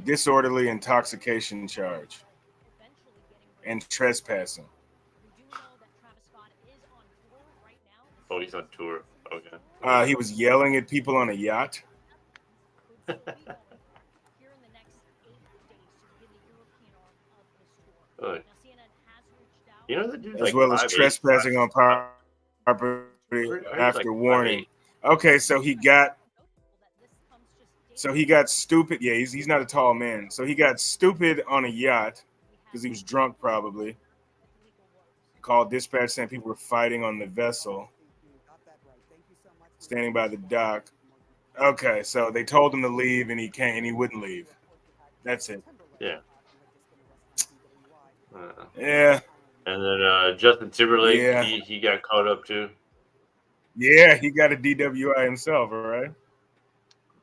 [SPEAKER 2] Disorderly intoxication charge and trespassing.
[SPEAKER 1] Oh, he's on tour. Okay.
[SPEAKER 2] He was yelling at people on a yacht.
[SPEAKER 1] The dude's
[SPEAKER 2] As
[SPEAKER 1] like
[SPEAKER 2] well as
[SPEAKER 1] 5'8",
[SPEAKER 2] trespassing on property after warning. Okay, so he got stupid. Yeah, he's not a tall man. So he got stupid on a yacht because he was drunk probably. Called dispatch saying people were fighting on the vessel, standing by the dock. Okay, so they told him to leave, and he can't, and he wouldn't leave. That's it.
[SPEAKER 1] Yeah.
[SPEAKER 2] Yeah,
[SPEAKER 1] And then Justin Timberlake,
[SPEAKER 2] Yeah.
[SPEAKER 1] he got caught up too.
[SPEAKER 2] yeah, he got a DWI himself, all right?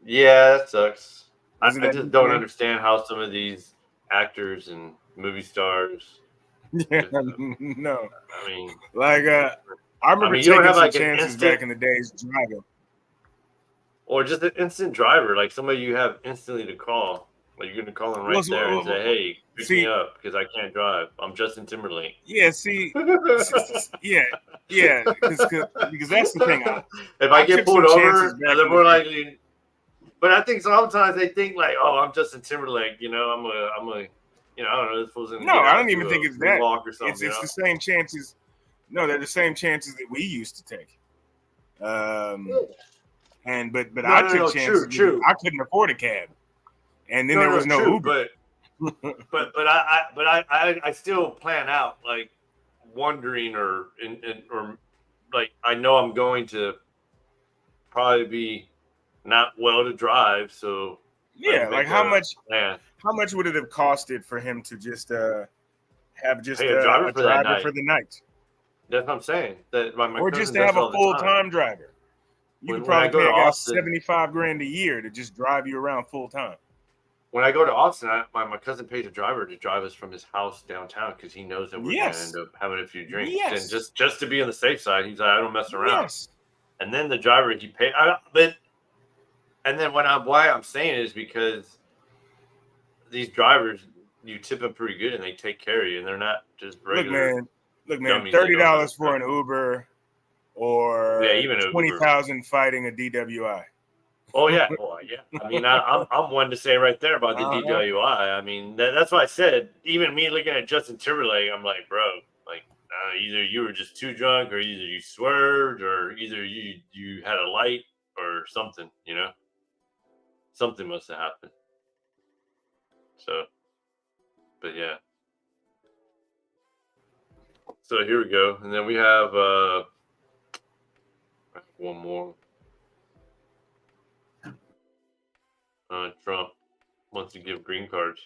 [SPEAKER 1] Yeah, that sucks. I
[SPEAKER 2] Wasn't that
[SPEAKER 1] just
[SPEAKER 2] his
[SPEAKER 1] don't
[SPEAKER 2] thing?
[SPEAKER 1] understand how some of these actors and movie stars.
[SPEAKER 2] Yeah, no.
[SPEAKER 1] I mean,
[SPEAKER 2] Like, I remember
[SPEAKER 1] you don't
[SPEAKER 2] taking
[SPEAKER 1] have
[SPEAKER 2] some
[SPEAKER 1] like an
[SPEAKER 2] chances
[SPEAKER 1] instant,
[SPEAKER 2] back in the days driving.
[SPEAKER 1] or just an instant driver, like somebody you have instantly to call. Like you're gonna call them right there and say, "Hey, pick me
[SPEAKER 2] See,
[SPEAKER 1] up because I can't drive. I'm Justin Timberlake."
[SPEAKER 2] yeah, yeah, yeah, because that's the thing.
[SPEAKER 1] If I
[SPEAKER 2] I
[SPEAKER 1] get
[SPEAKER 2] took
[SPEAKER 1] pulled
[SPEAKER 2] some
[SPEAKER 1] over,
[SPEAKER 2] chances back
[SPEAKER 1] they're
[SPEAKER 2] in
[SPEAKER 1] more
[SPEAKER 2] the day.
[SPEAKER 1] likely. But I think sometimes they think like, "Oh, I'm Justin Timberlake." You know, I'm a, I don't know. This fool's gonna
[SPEAKER 2] No,
[SPEAKER 1] get
[SPEAKER 2] I
[SPEAKER 1] out
[SPEAKER 2] don't
[SPEAKER 1] and
[SPEAKER 2] even
[SPEAKER 1] do
[SPEAKER 2] think
[SPEAKER 1] a
[SPEAKER 2] it's that.
[SPEAKER 1] walk or something.
[SPEAKER 2] It's the same chances. No, they're the same chances that we used to take. And but I took chances.
[SPEAKER 1] True.
[SPEAKER 2] I couldn't afford a cab, and then there was no
[SPEAKER 1] true,
[SPEAKER 2] Uber.
[SPEAKER 1] but I still plan out like wondering or like I know I'm going to probably be not well to drive, so
[SPEAKER 2] Yeah, like how much would it have costed for him to just have just
[SPEAKER 1] pay a driver for that night.
[SPEAKER 2] for the night?
[SPEAKER 1] That's what I'm saying. That my
[SPEAKER 2] or
[SPEAKER 1] cousin
[SPEAKER 2] just to
[SPEAKER 1] does
[SPEAKER 2] have
[SPEAKER 1] it all
[SPEAKER 2] a
[SPEAKER 1] the
[SPEAKER 2] full
[SPEAKER 1] time.
[SPEAKER 2] time driver. You could
[SPEAKER 1] When I
[SPEAKER 2] probably
[SPEAKER 1] go
[SPEAKER 2] pay
[SPEAKER 1] to
[SPEAKER 2] a guy
[SPEAKER 1] Austin,
[SPEAKER 2] $75,000 a year to just drive you around full time.
[SPEAKER 1] When I go to Austin, my cousin pays a driver to drive us from his house downtown because he knows that we're going to end up having a few drinks.
[SPEAKER 2] Yes.
[SPEAKER 1] And just to be on the safe side, he's like, I don't mess around.
[SPEAKER 2] Yes.
[SPEAKER 1] And then the driver he paid, and then why I'm saying it is because these drivers, you tip them pretty good and they take care of you, and they're not just regular.
[SPEAKER 2] Look, man, $30 for an Uber, or
[SPEAKER 1] even
[SPEAKER 2] $20,000 fighting a DWI.
[SPEAKER 1] Oh yeah. I mean, I'm one to say right there about the DWI. I mean, that's why I said. Even me looking at Justin Timberlake, I'm like, bro, like either you were just too drunk, or either you swerved, or either you had a light or something. You know, something must have happened. So, but yeah. So here we go, and then we have one more. Trump wants to give green cards.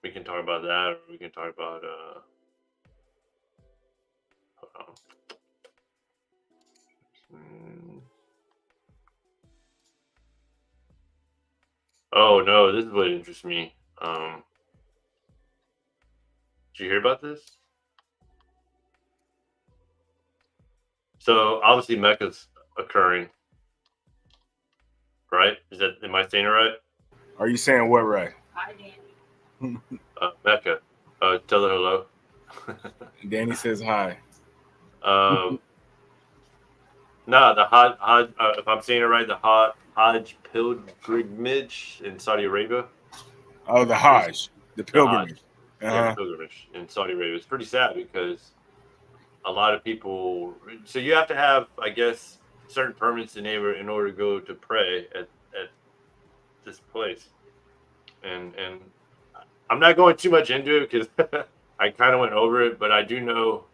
[SPEAKER 1] We can talk about that, or we can talk about oh no, this is what interests me. Did you hear about this? So obviously Mecca's occurring, right? Am I saying it right?
[SPEAKER 2] Are you saying what right?
[SPEAKER 5] Hi, Danny.
[SPEAKER 1] Mecca. Tell her hello.
[SPEAKER 2] Danny says hi.
[SPEAKER 1] No, the Hajj, if I'm saying it right, the Hajj pilgrimage in Saudi Arabia.
[SPEAKER 2] Oh, the Hajj, the pilgrimage.
[SPEAKER 1] Yeah, the pilgrimage in Saudi Arabia. It's pretty sad because a lot of people. So you have to have, I guess, certain permits in order to go to pray at this place, and I'm not going too much into it because I kind of went over it, but I do know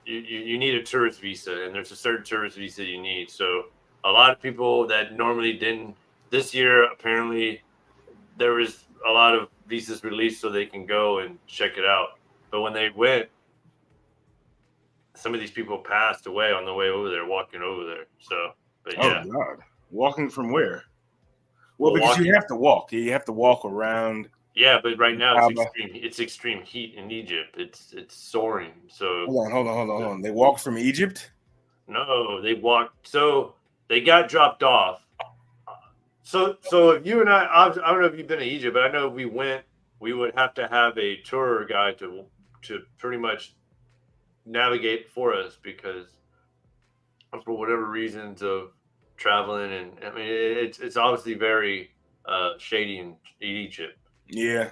[SPEAKER 1] you need a tourist visa, and there's a certain tourist visa you need. So a lot of people that normally didn't this year, apparently there was a lot of visas released so they can go and check it out. But when they went, some of these people passed away on the way over there, walking over there. So, but yeah.
[SPEAKER 2] Oh God, walking from where? Well, because you have to walk. You have to walk around.
[SPEAKER 1] Yeah, but right now it's extreme heat in Egypt. It's soaring. So
[SPEAKER 2] hold on. They walked from Egypt?
[SPEAKER 1] No, they walked. So they got dropped off. So if you and I don't know if you've been to Egypt, but I know if we went, we would have to have a tour guide to pretty much navigate for us because for whatever reasons of traveling, and I mean it's obviously very shady in Egypt.
[SPEAKER 2] Yeah.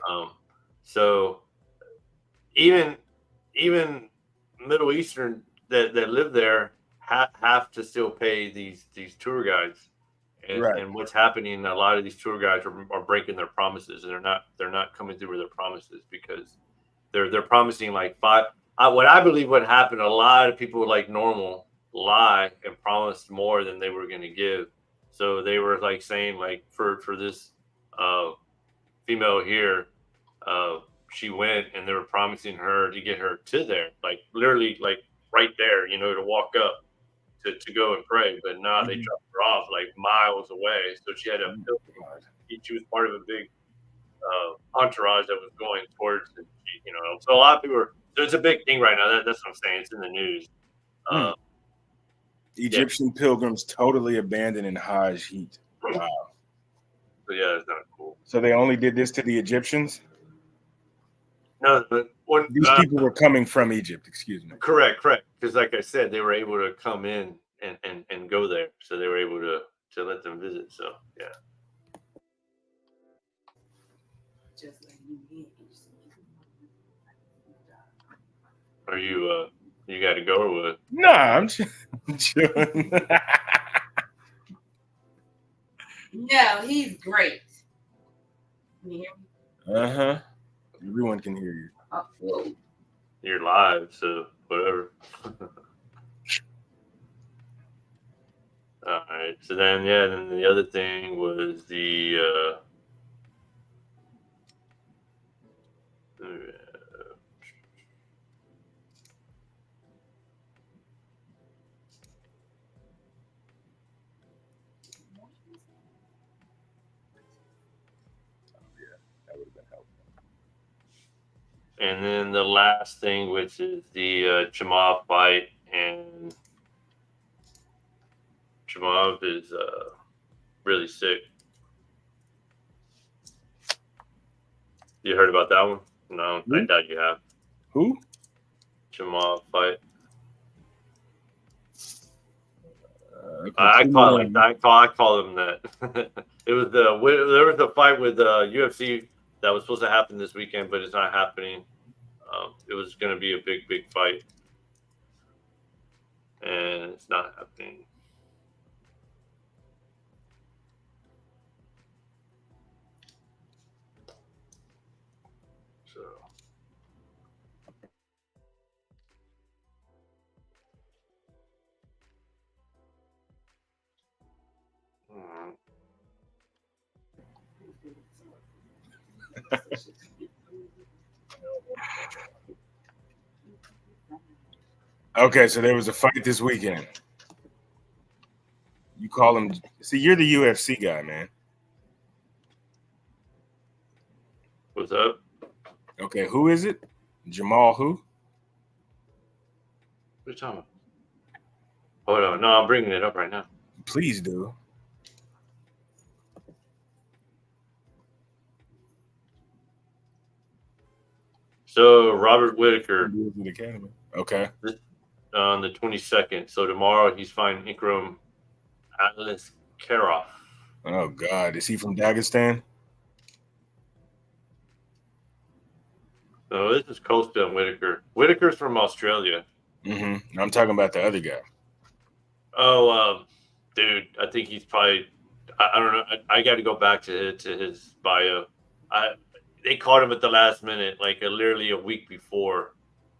[SPEAKER 1] So even Middle Eastern that live there have to still pay these tour guides, and what's happening? A lot of these tour guides are breaking their promises, and they're not coming through with their promises because they're promising like five. What I believe what happened, a lot of people like normal lie and promised more than they were going to give. So they were like saying like for this uh, female here, uh, she went and they were promising her to get her to there, like literally like right there, to walk up to go and pray. But nah, they
[SPEAKER 2] Mhm.
[SPEAKER 1] dropped her off like miles away. So she had to
[SPEAKER 2] Oh, God.
[SPEAKER 1] she was part of a big entourage that was going towards it, So a lot of people are. So it's a big thing right now. That's what I'm saying. It's in the news.
[SPEAKER 2] Hmm.
[SPEAKER 1] Uh, yeah.
[SPEAKER 2] Egyptian pilgrims totally abandoned in Hajj heat. Wow.
[SPEAKER 1] So yeah, it's not cool.
[SPEAKER 2] So they only did this to the Egyptians?
[SPEAKER 1] No, but when
[SPEAKER 2] These people were coming from Egypt, excuse me.
[SPEAKER 1] correct. Because like I said, they were able to come in and go there, so they were able to let them visit. So yeah. Are you got to go or what?
[SPEAKER 2] Nah, I'm chilling.
[SPEAKER 5] No, he's great. Can you hear me?
[SPEAKER 2] Uh-huh. Everyone can hear you.
[SPEAKER 5] Oh, whoa.
[SPEAKER 1] You're live, so whatever. All right. So then the other thing was the
[SPEAKER 2] That would have been helpful.
[SPEAKER 1] and then the last thing, which is the Jamal fight, and Jamal is really sick. You heard about that one? No, I doubt you have.
[SPEAKER 2] Who?
[SPEAKER 1] Jamal fight.
[SPEAKER 2] Okay,
[SPEAKER 1] I call him that. It was there was a fight with UFC that was supposed to happen this weekend, but it's not happening. It was going to be a big fight, and it's not happening. So.
[SPEAKER 2] Okay, so there was a fight this weekend. You call him. See, you're the UFC guy, man.
[SPEAKER 1] What's up?
[SPEAKER 2] Okay, who is it? Jamal who?
[SPEAKER 1] What are you talking about? Hold on. No, I'm bringing it up right now.
[SPEAKER 2] Please do.
[SPEAKER 1] So Robert Whitaker
[SPEAKER 2] Academy. Okay.
[SPEAKER 1] on the 22nd. So tomorrow he's fighting Ikram Aliskerov.
[SPEAKER 2] Oh God, is he from Dagestan?
[SPEAKER 1] No, this is Costa and Whitaker. Whitaker's from Australia.
[SPEAKER 2] Mm-hmm. I'm talking about the other guy.
[SPEAKER 1] Oh, dude, I think he's probably. I don't know. I got to go back to his bio. They caught him at the last minute, like literally a week before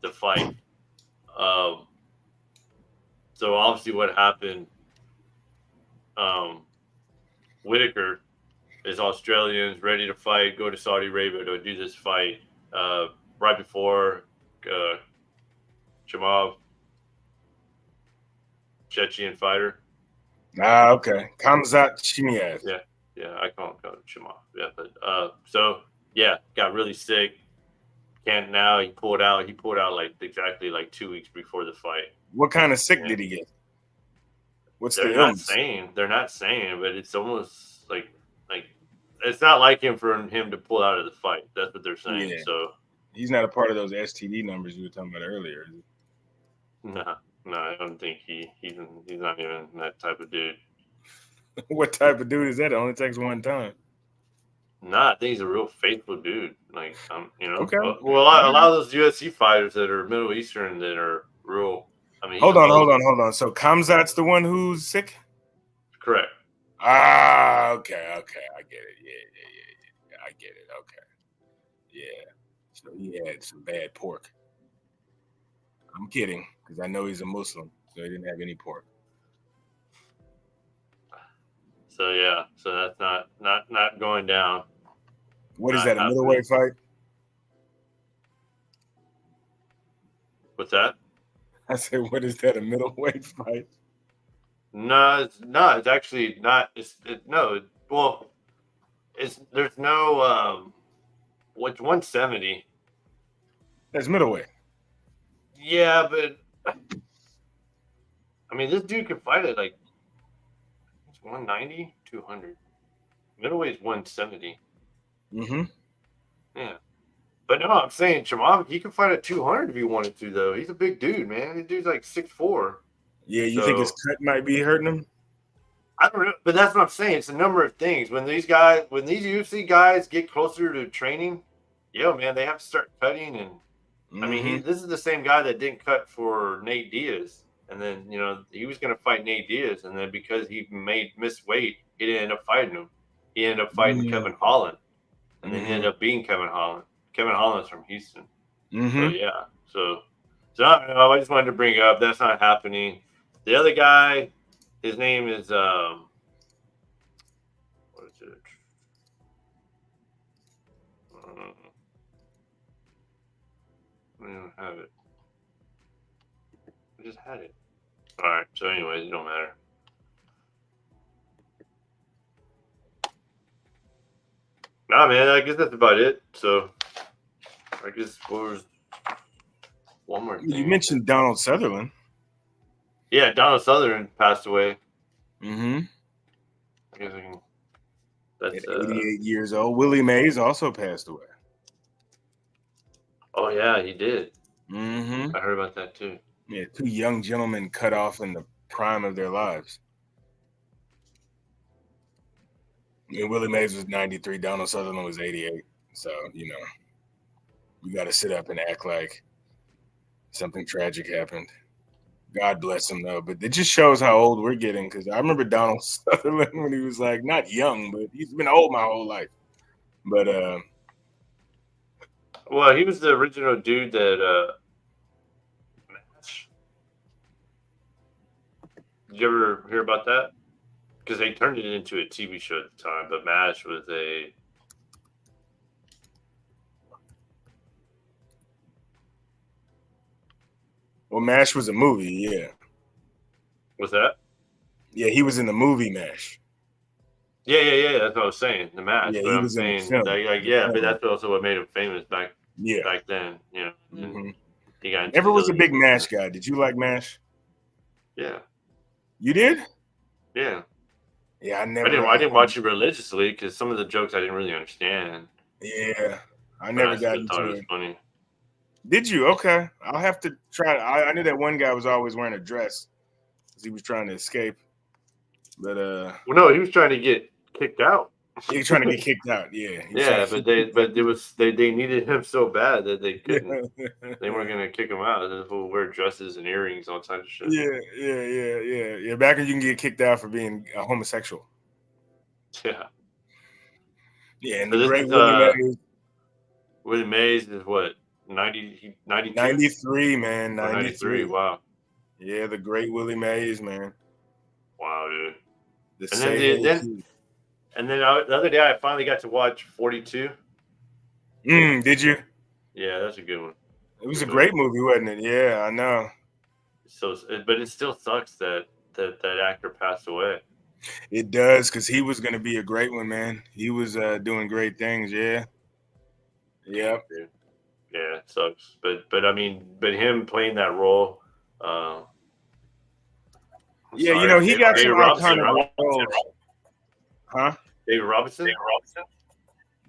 [SPEAKER 1] the fight. So obviously, what happened? Whitaker is Australians ready to fight, go to Saudi Arabia to do this fight right before Jamal, Chechen fighter.
[SPEAKER 2] Ah, okay. Khamzat Chimaev.
[SPEAKER 1] Yeah, I call him Jamal. Yeah, but so yeah, got really sick. Can't now. He pulled out. He pulled out like exactly like 2 weeks before the fight.
[SPEAKER 2] What kind of sick did he get? What's
[SPEAKER 1] They're
[SPEAKER 2] the
[SPEAKER 1] not
[SPEAKER 2] illness?
[SPEAKER 1] saying. They're not saying, but it's almost like it's not like him for him to pull out of the fight. That's what they're saying.
[SPEAKER 2] Yeah.
[SPEAKER 1] So
[SPEAKER 2] He's not a part of those STD numbers you were talking about earlier. Is he?
[SPEAKER 1] no, I don't think he's not even that type of dude.
[SPEAKER 2] What type of dude is that? It only takes one time.
[SPEAKER 1] Nah, I think he's a real faithful dude. Like,
[SPEAKER 2] Okay.
[SPEAKER 1] Well, a lot of those UFC fighters that are Middle Eastern that are real. I mean,
[SPEAKER 2] Hold on. So Khamzat's the one who's sick?
[SPEAKER 1] Correct.
[SPEAKER 2] Ah, okay. I get it. Yeah. I get it. Okay. Yeah. So he had some bad pork. I'm kidding, because I know he's a Muslim. so he didn't have any pork.
[SPEAKER 1] So yeah, so that's not going down.
[SPEAKER 2] What is
[SPEAKER 1] Not
[SPEAKER 2] that? A
[SPEAKER 1] happening.
[SPEAKER 2] middleweight fight?
[SPEAKER 1] What's that?
[SPEAKER 2] I said, what is that? A middleweight fight?
[SPEAKER 1] No, it's not. It's actually not. Well, there's no. What's 170?
[SPEAKER 2] That's middleweight.
[SPEAKER 1] Yeah, but I mean, this dude can fight at like it's 190, 200. Middleweight's 170.
[SPEAKER 2] Mm-hmm.
[SPEAKER 1] Yeah. But no, I'm saying Chamav, he can fight at 200 if he wanted to, though. He's a big dude, man. This dude's like 6'4".
[SPEAKER 2] Yeah, you think his cut might be hurting him?
[SPEAKER 1] I don't know, but that's what I'm saying. It's a number of things. When these UFC guys get closer to training, man, they have to start cutting. And I mean, this is the same guy that didn't cut for Nate Diaz, and then he was going to fight Nate Diaz, and then because he missed weight, he didn't end up fighting him. He ended up fighting Kevin Holland, and then he ended up beating Kevin Holland. Kevin Holland's from Houston. So yeah, so I don't know. I just wanted to bring it up. That's not happening. The other guy, his name is what is it? I don't have it. I just had it. All right. So, anyways, it don't matter. Nah, man. I guess that's about it. So, I guess what was one more thing?
[SPEAKER 2] You mentioned Donald Sutherland.
[SPEAKER 1] Yeah, Donald Sutherland passed away.
[SPEAKER 2] Mm-hmm.
[SPEAKER 1] I guess I can. That's
[SPEAKER 2] At 88 years old. Willie Mays also passed away.
[SPEAKER 1] Oh yeah, he did.
[SPEAKER 2] Mm-hmm.
[SPEAKER 1] I heard about that too.
[SPEAKER 2] Yeah, two young gentlemen cut off in the prime of their lives. And Willie Mays was 93. Donald Sutherland was 88. So, you got to sit up and act like something tragic happened. God bless him, though. But it just shows how old we're getting, because I remember Donald Sutherland when he was, like, not young, but he's been old my whole life. But,
[SPEAKER 1] well, he was the original dude that MASH. Did you ever hear about that? Because they turned it into a TV show at the time, but MASH was a...
[SPEAKER 2] Well, MASH was a movie, yeah.
[SPEAKER 1] What's that?
[SPEAKER 2] Yeah, he was in the movie MASH.
[SPEAKER 1] Yeah. That's what I was saying. The MASH.
[SPEAKER 2] Yeah,
[SPEAKER 1] but
[SPEAKER 2] he
[SPEAKER 1] I'm
[SPEAKER 2] was in the
[SPEAKER 1] saying,
[SPEAKER 2] film.
[SPEAKER 1] but that's also what made him famous back then.
[SPEAKER 2] Mm-hmm.
[SPEAKER 1] He got
[SPEAKER 2] Never was a big MASH guy. Did you like MASH?
[SPEAKER 1] Yeah.
[SPEAKER 2] You did?
[SPEAKER 1] Yeah.
[SPEAKER 2] Yeah, I never.
[SPEAKER 1] I didn't watch it religiously because some of the jokes I didn't really understand.
[SPEAKER 2] Yeah, I never got into
[SPEAKER 1] thought
[SPEAKER 2] it.
[SPEAKER 1] It was funny.
[SPEAKER 2] Did you? Okay, I'll have to try. I knew that one guy was always wearing a dress because he was trying to escape. But
[SPEAKER 1] well, no, he was trying to get kicked out.
[SPEAKER 2] he was trying to get kicked out. Yeah,
[SPEAKER 1] Yeah, but they needed him so bad that they couldn't. They weren't gonna kick him out. They will wear dresses and earrings, all types of shit.
[SPEAKER 2] Yeah. Back when you can get kicked out for being a homosexual.
[SPEAKER 1] Yeah.
[SPEAKER 2] Yeah, and
[SPEAKER 1] So
[SPEAKER 2] the
[SPEAKER 1] this
[SPEAKER 2] great
[SPEAKER 1] is,
[SPEAKER 2] Willie Mays.
[SPEAKER 1] Willie Mays is what 92?
[SPEAKER 2] 93, man.
[SPEAKER 1] 93. Wow.
[SPEAKER 2] Yeah, the great Willie Mays, man.
[SPEAKER 1] Wow, dude.
[SPEAKER 2] And
[SPEAKER 1] then the other day I finally got to watch 42.
[SPEAKER 2] Did you?
[SPEAKER 1] Yeah, that's a good one.
[SPEAKER 2] It was a great movie, wasn't it? Yeah, I know.
[SPEAKER 1] So, but it still sucks that actor passed away.
[SPEAKER 2] It does, because he was going to be a great one, man. He was doing great things, yeah. Yep.
[SPEAKER 1] Yeah, it sucks. But I mean, him playing that role.
[SPEAKER 2] Yeah, he got some iconic roles. Huh?
[SPEAKER 1] David Robinson?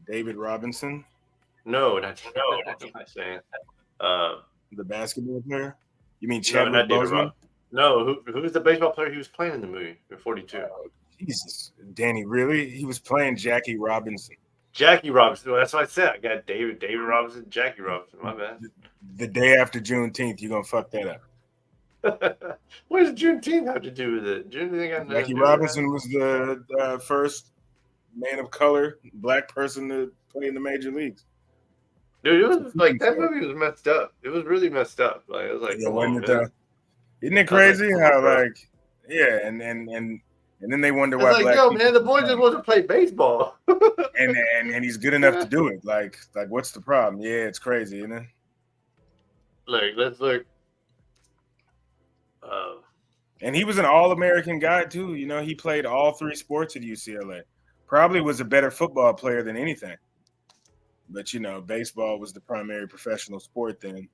[SPEAKER 2] David Robinson?
[SPEAKER 1] No, that's what I'm saying.
[SPEAKER 2] The basketball player? You mean
[SPEAKER 1] No,
[SPEAKER 2] Chadwick
[SPEAKER 1] not David
[SPEAKER 2] Boseman?
[SPEAKER 1] No, who's the baseball player he was playing in the movie in 42?
[SPEAKER 2] Jesus. Danny, really? He was playing Jackie Robinson.
[SPEAKER 1] Jackie Robinson. Well, that's what I said. I got David Robinson, Jackie Robinson. My bad.
[SPEAKER 2] The day after Juneteenth, you're going to fuck that up.
[SPEAKER 1] What does Juneteenth have to do with it?
[SPEAKER 2] Jackie Robinson was the first man of color, black person to play in the major leagues.
[SPEAKER 1] Dude, it was like that movie was messed up. It was really messed up. Like it was like,
[SPEAKER 2] Yeah, wasn't it? Isn't it
[SPEAKER 1] I was like,
[SPEAKER 2] crazy
[SPEAKER 1] come
[SPEAKER 2] how
[SPEAKER 1] on, bro.
[SPEAKER 2] like and then they wonder
[SPEAKER 1] I
[SPEAKER 2] why
[SPEAKER 1] was like,
[SPEAKER 2] black
[SPEAKER 1] yo,
[SPEAKER 2] people
[SPEAKER 1] man, the boy just wants to play baseball.
[SPEAKER 2] and he's good enough to do it. Like what's the problem? Yeah, it's crazy, isn't it?
[SPEAKER 1] Like, let's look. Uh,
[SPEAKER 2] And he was an all-American guy too. You know, he played all three sports at UCLA. Probably was a better football player than anything. But you know, baseball was the primary professional sport then.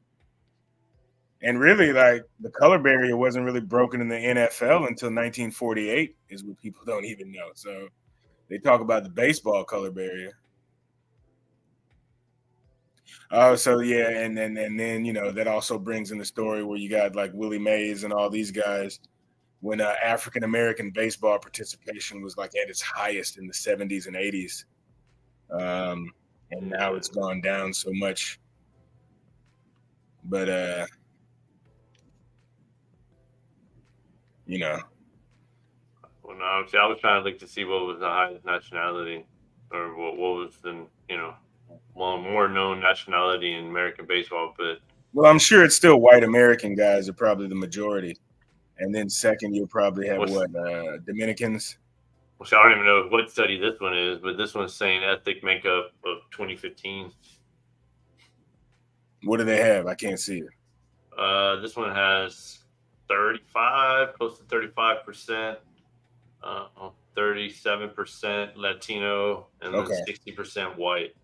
[SPEAKER 2] And really, like the color barrier wasn't really broken in the NFL until 1948, is what people don't even know. So they talk about the baseball color barrier. Oh, so yeah, and then you know that also brings in the story where you got like Willie Mays and all these guys when African American baseball participation was like at its highest in the 70s and 80s, and now it's gone down so much. But you know,
[SPEAKER 1] well, no, see, I was trying to look to see what was the highest nationality, or what was the more known nationality in American baseball. But
[SPEAKER 2] well, I'm sure it's still white American guys are probably the majority, and then second you'll probably have Dominicans.
[SPEAKER 1] Which I don't even know what study this one is, but this one's saying ethnic makeup of 2015.
[SPEAKER 2] What do they have? I can't see it.
[SPEAKER 1] This one has 35, close to 35%, 37% Latino, and then 60% white.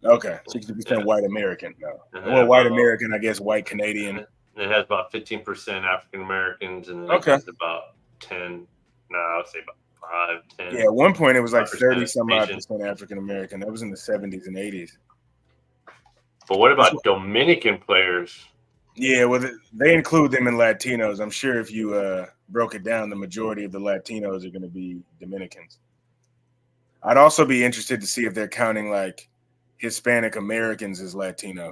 [SPEAKER 2] Okay, 60% white American. No, well, white American, I guess white Canadian.
[SPEAKER 1] And it has about 15% African Americans, and then it has about 10. No, I would say about 5, 10.
[SPEAKER 2] Yeah, at one point it was like 30 some odd
[SPEAKER 1] Asian.
[SPEAKER 2] percent African American. That was in the 70s and 80s.
[SPEAKER 1] But what about Dominican players?
[SPEAKER 2] Yeah, well, they include them in Latinos. I'm sure if you broke it down, the majority of the Latinos are going to be Dominicans. I'd also be interested to see if they're counting like Hispanic Americans as Latino.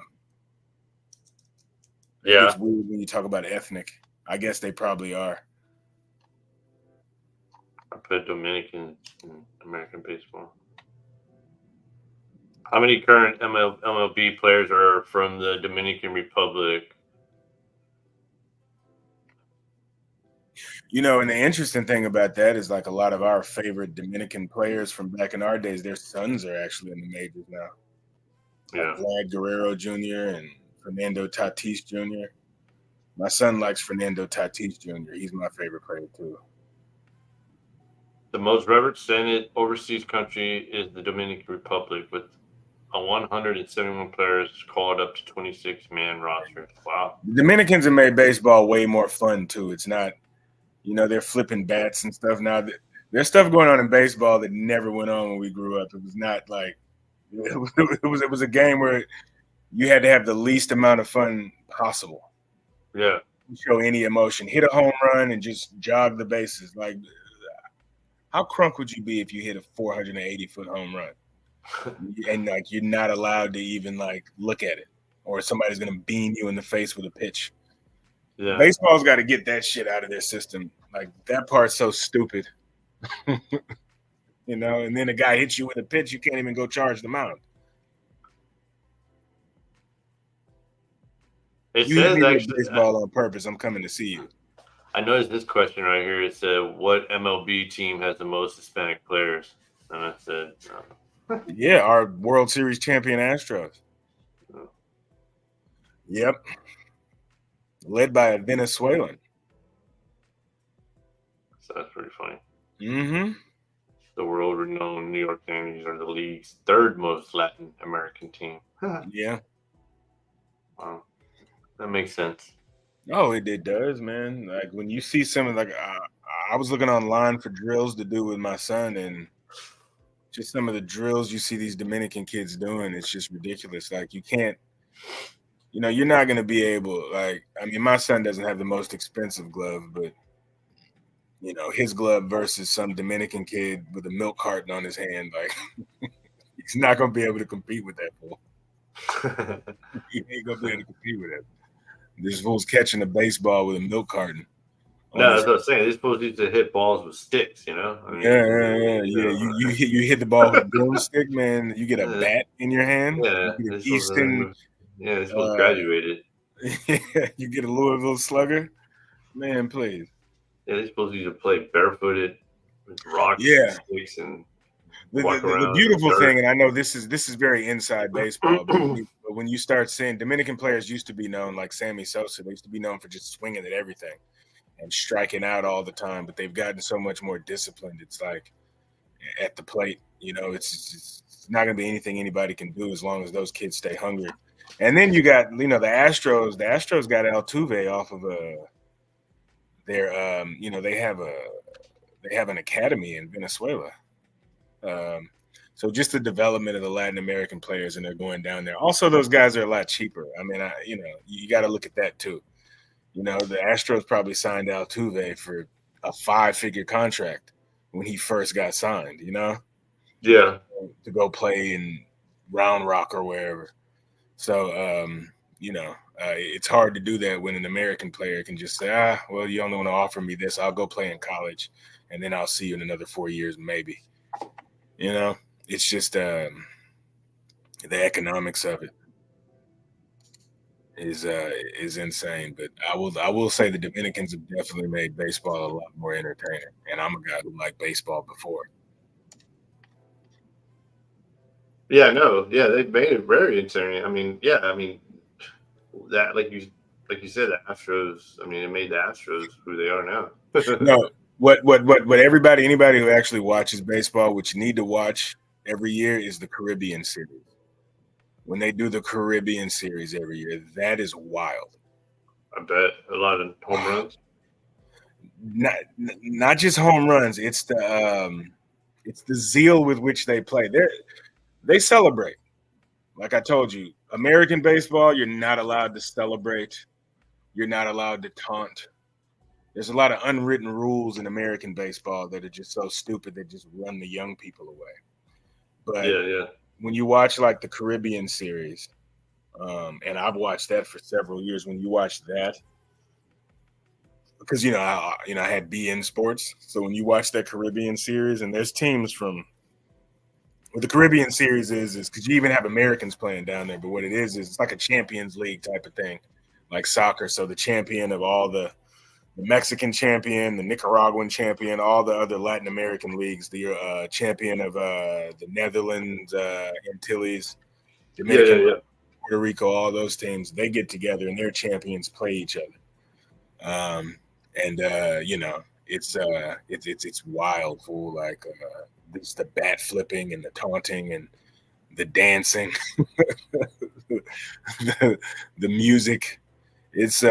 [SPEAKER 1] Yeah.
[SPEAKER 2] It's weird when you talk about ethnic. I guess they probably are.
[SPEAKER 1] I put Dominican in American baseball. How many current MLB players are from the Dominican Republic?
[SPEAKER 2] You know, and the interesting thing about that is like a lot of our favorite Dominican players from back in our days, their sons are actually in the majors now.
[SPEAKER 1] Yeah.
[SPEAKER 2] Like Vlad Guerrero Jr. and Fernando Tatis Jr. My son likes Fernando Tatis Jr. He's my favorite player too.
[SPEAKER 1] The most represented overseas country is the Dominican Republic, with 171 players called up to 26-man roster. Wow.
[SPEAKER 2] The Dominicans have made baseball way more fun too. It's not, you know, they're flipping bats and stuff now. There's stuff going on in baseball that never went on when we grew up. It was not like it was a game where you had to have the least amount of fun possible.
[SPEAKER 1] Yeah.
[SPEAKER 2] Show any emotion, hit a home run, and just jog the bases. Like, how crunk would you be if you hit a 480-foot home run? And like you're not allowed to even like look at it, or somebody's gonna beam you in the face with a pitch.
[SPEAKER 1] Yeah.
[SPEAKER 2] Baseball's got to get that shit out of their system. Like that part's so stupid, you know. And then a guy hits you with a pitch, you can't even go charge the mound.
[SPEAKER 1] It
[SPEAKER 2] You
[SPEAKER 1] says
[SPEAKER 2] hit me with
[SPEAKER 1] actually
[SPEAKER 2] baseball on purpose. I'm coming to see you.
[SPEAKER 1] I noticed this question right here. It said, "What MLB team has the most Hispanic players?" And I said,
[SPEAKER 2] Yeah, our World Series champion Astros.
[SPEAKER 1] Oh.
[SPEAKER 2] Yep. Led by a Venezuelan.
[SPEAKER 1] So that's pretty funny.
[SPEAKER 2] Mm-hmm.
[SPEAKER 1] The world-renowned New York Yankees are the league's third most Latin American team.
[SPEAKER 2] Yeah.
[SPEAKER 1] Wow, that makes sense.
[SPEAKER 2] Oh, it does, man. Like when you see some of like, I was looking online for drills to do with my son, and just some of the drills you see these Dominican kids doing, it's just ridiculous. Like you can't, you know, you're not going to be able, like, I mean, my son doesn't have the most expensive glove, but, you know, his glove versus some Dominican kid with a milk carton on his hand, like, he's not going to be able to compete with that fool. He ain't going to be able to compete with that. This fool's catching a baseball with a milk carton.
[SPEAKER 1] No, that's what I'm saying. They're supposed to hit balls with sticks, you know? I mean,
[SPEAKER 2] yeah. You hit the ball with a broomstick, man. You get a bat in your hand.
[SPEAKER 1] Yeah,
[SPEAKER 2] You get
[SPEAKER 1] they're supposed to graduate it.
[SPEAKER 2] You get a Louisville Slugger. Man, please.
[SPEAKER 1] Yeah, they're supposed to play barefooted with rocks and
[SPEAKER 2] Yeah.
[SPEAKER 1] sticks and
[SPEAKER 2] The,
[SPEAKER 1] walk
[SPEAKER 2] the, the
[SPEAKER 1] around in
[SPEAKER 2] beautiful
[SPEAKER 1] dirt.
[SPEAKER 2] thing, and I know this is very inside baseball, but when you start seeing Dominican players used to be known like Sammy Sosa, they used to be known for just swinging at everything and striking out all the time, but they've gotten so much more disciplined. It's like at the plate, it's not going to be anything anybody can do as long as those kids stay hungry. And then you got, the Astros. The Astros got Altuve off of they have an academy in Venezuela. So just the development of the Latin American players, and they're going down there. Also, those guys are a lot cheaper. I mean, you got to look at that too. The Astros probably signed Altuve for a 5-figure contract when he first got signed.
[SPEAKER 1] Yeah.
[SPEAKER 2] To go play in Round Rock or wherever. So, it's hard to do that when an American player can just say, well, you only want to offer me this. I'll go play in college, and then I'll see you in another 4 years, maybe. It's just the economics of it is insane. But I will say the Dominicans have definitely made baseball a lot more entertaining, and I'm a guy who liked baseball before.
[SPEAKER 1] Yeah, no, yeah, they made it very entertaining. I mean, that like you said, the Astros. I mean, it made the Astros who they are now.
[SPEAKER 2] No, what anybody who actually watches baseball, which you need to watch every year, is the Caribbean Series. When they do the Caribbean Series every year, that is wild.
[SPEAKER 1] I bet a lot of home runs.
[SPEAKER 2] Not just home runs. It's the zeal with which they play. They celebrate. Like I told you, American baseball, you're not allowed to celebrate. You're not allowed to taunt. There's a lot of unwritten rules in American baseball that are just so stupid that just run the young people away. But
[SPEAKER 1] yeah.
[SPEAKER 2] When you watch like the Caribbean Series, and I've watched that for several years. When you watch that, because I had BN Sports, so when you watch that Caribbean Series, and there's teams from what the Caribbean Series is because you even have Americans playing down there. But what it is it's like a Champions League type of thing, like soccer. So the champion of all the Mexican champion, the Nicaraguan champion, all the other Latin American leagues, the champion of the Netherlands, Antilles, Dominican, Puerto Rico, all those teams, they get together and their champions play each other. It's wild, fool. Like it's the bat flipping and the taunting and the dancing, the music. It's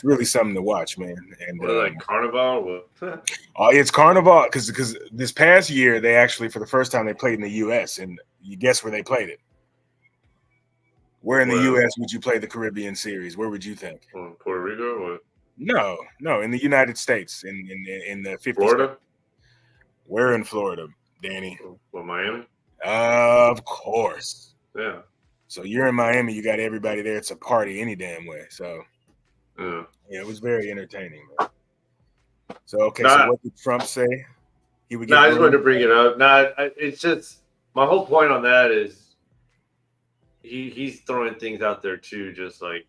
[SPEAKER 2] really something to watch, man. And
[SPEAKER 1] like Carnival?
[SPEAKER 2] It's Carnival because this past year they actually for the first time they played in the U.S. and you guess where they played it? Where in the U.S. would you play the Caribbean Series? Where would you think?
[SPEAKER 1] Puerto Rico? Or?
[SPEAKER 2] No, in the United States in the 50s.
[SPEAKER 1] Florida?
[SPEAKER 2] Where in Florida, Danny?
[SPEAKER 1] Well, Miami?
[SPEAKER 2] Of course.
[SPEAKER 1] Yeah.
[SPEAKER 2] So you're in Miami, you got everybody there. It's a party any damn way. So yeah, it was very entertaining, man. So so what did Trump say? He would.
[SPEAKER 1] I just wanted to bring it up. It's just my whole point on that is he's throwing things out there too, just like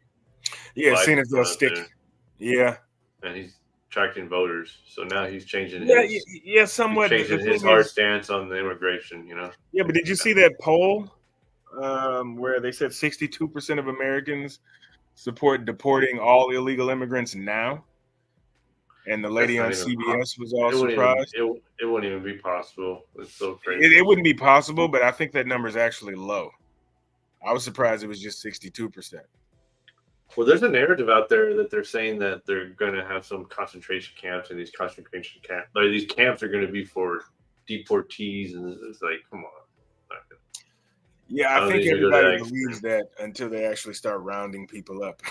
[SPEAKER 2] seeing if they'll stick. Yeah,
[SPEAKER 1] and he's attracting voters. So now he's changing.
[SPEAKER 2] Somewhat
[SPEAKER 1] he's changing his hard stance on the immigration.
[SPEAKER 2] Yeah, but did you see that poll? Where they said 62% of Americans support deporting all illegal immigrants now, and the lady on CBS was all surprised.
[SPEAKER 1] It wouldn't even be possible. It's so crazy.
[SPEAKER 2] It wouldn't be possible, but I think that number is actually low. I was surprised it was just 62%.
[SPEAKER 1] Well, there's a narrative out there that they're saying that they're going to have some concentration camps, and these concentration camps, like these camps, are going to be for deportees, and it's like, come on.
[SPEAKER 2] Yeah, I think everybody believes that until they actually start rounding people up.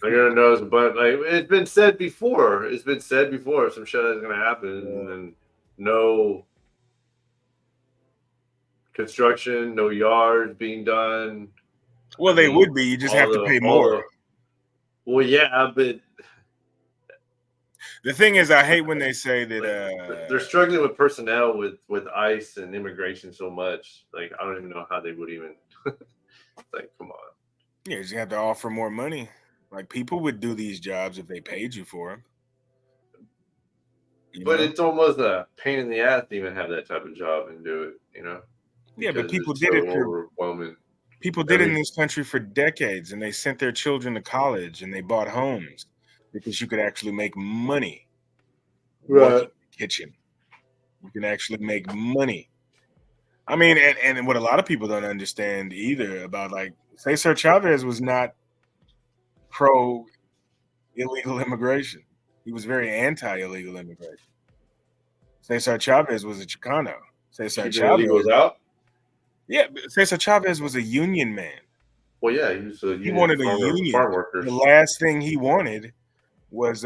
[SPEAKER 1] They're gonna know, but like it's been said before. Some shit is gonna happen, and then no construction, no yards being done.
[SPEAKER 2] Well, they would be. You just have to pay more.
[SPEAKER 1] Well, yeah, but
[SPEAKER 2] the thing is, I hate when they say that
[SPEAKER 1] they're struggling with personnel with ICE and immigration so much. Like, I don't even know how they would even. Like, come on.
[SPEAKER 2] Yeah, you have to offer more money. Like people would do these jobs if they paid you for them.
[SPEAKER 1] But it's almost a pain in the ass to even have that type of job and do it,
[SPEAKER 2] yeah, but
[SPEAKER 1] because
[SPEAKER 2] people
[SPEAKER 1] it's
[SPEAKER 2] did
[SPEAKER 1] so
[SPEAKER 2] it for
[SPEAKER 1] overwhelming.
[SPEAKER 2] people did it in this country for decades, and they sent their children to college and they bought homes because you could actually make money working in the kitchen. You can actually make money. I mean, and what a lot of people don't understand either about, like, Cesar Chavez was not pro illegal immigration. He was very anti illegal immigration. Cesar Chavez was a Chicano. Cesar
[SPEAKER 1] Keeping
[SPEAKER 2] Chavez,
[SPEAKER 1] illegals out.
[SPEAKER 2] yeah, Cesar Chavez was a union man.
[SPEAKER 1] Well, yeah, he was a
[SPEAKER 2] He
[SPEAKER 1] union
[SPEAKER 2] wanted a
[SPEAKER 1] farm
[SPEAKER 2] union.
[SPEAKER 1] workers.
[SPEAKER 2] The last thing he wanted was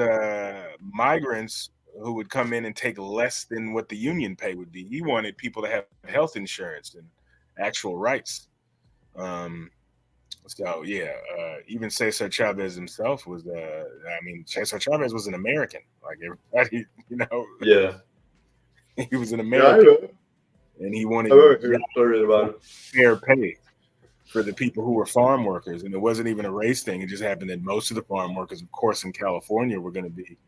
[SPEAKER 2] migrants who would come in and take less than what the union pay would be. He wanted people to have health insurance and actual rights. So yeah, even Cesar Chavez himself was Cesar Chavez was an American, like everybody,
[SPEAKER 1] Yeah,
[SPEAKER 2] he was an
[SPEAKER 1] yeah, I
[SPEAKER 2] American,
[SPEAKER 1] know.
[SPEAKER 2] and he wanted
[SPEAKER 1] I heard about it.
[SPEAKER 2] fair pay for the people who were farm workers. And it wasn't even a race thing. It just happened that most of the farm workers, of course, in California were going to be,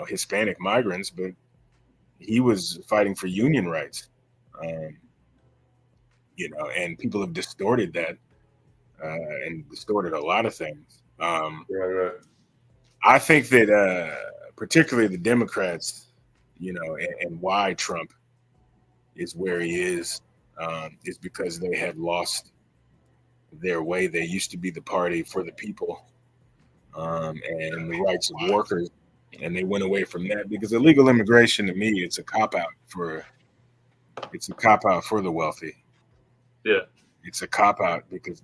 [SPEAKER 2] Hispanic migrants, but he was fighting for union rights. And people have distorted that and distorted a lot of things.
[SPEAKER 1] Right.
[SPEAKER 2] I think that particularly the Democrats, and why Trump is where he is because they have lost their way. They used to be the party for the people and the rights of workers, and they went away from that because illegal immigration, to me, it's a cop out for the wealthy.
[SPEAKER 1] Yeah,
[SPEAKER 2] it's a cop out because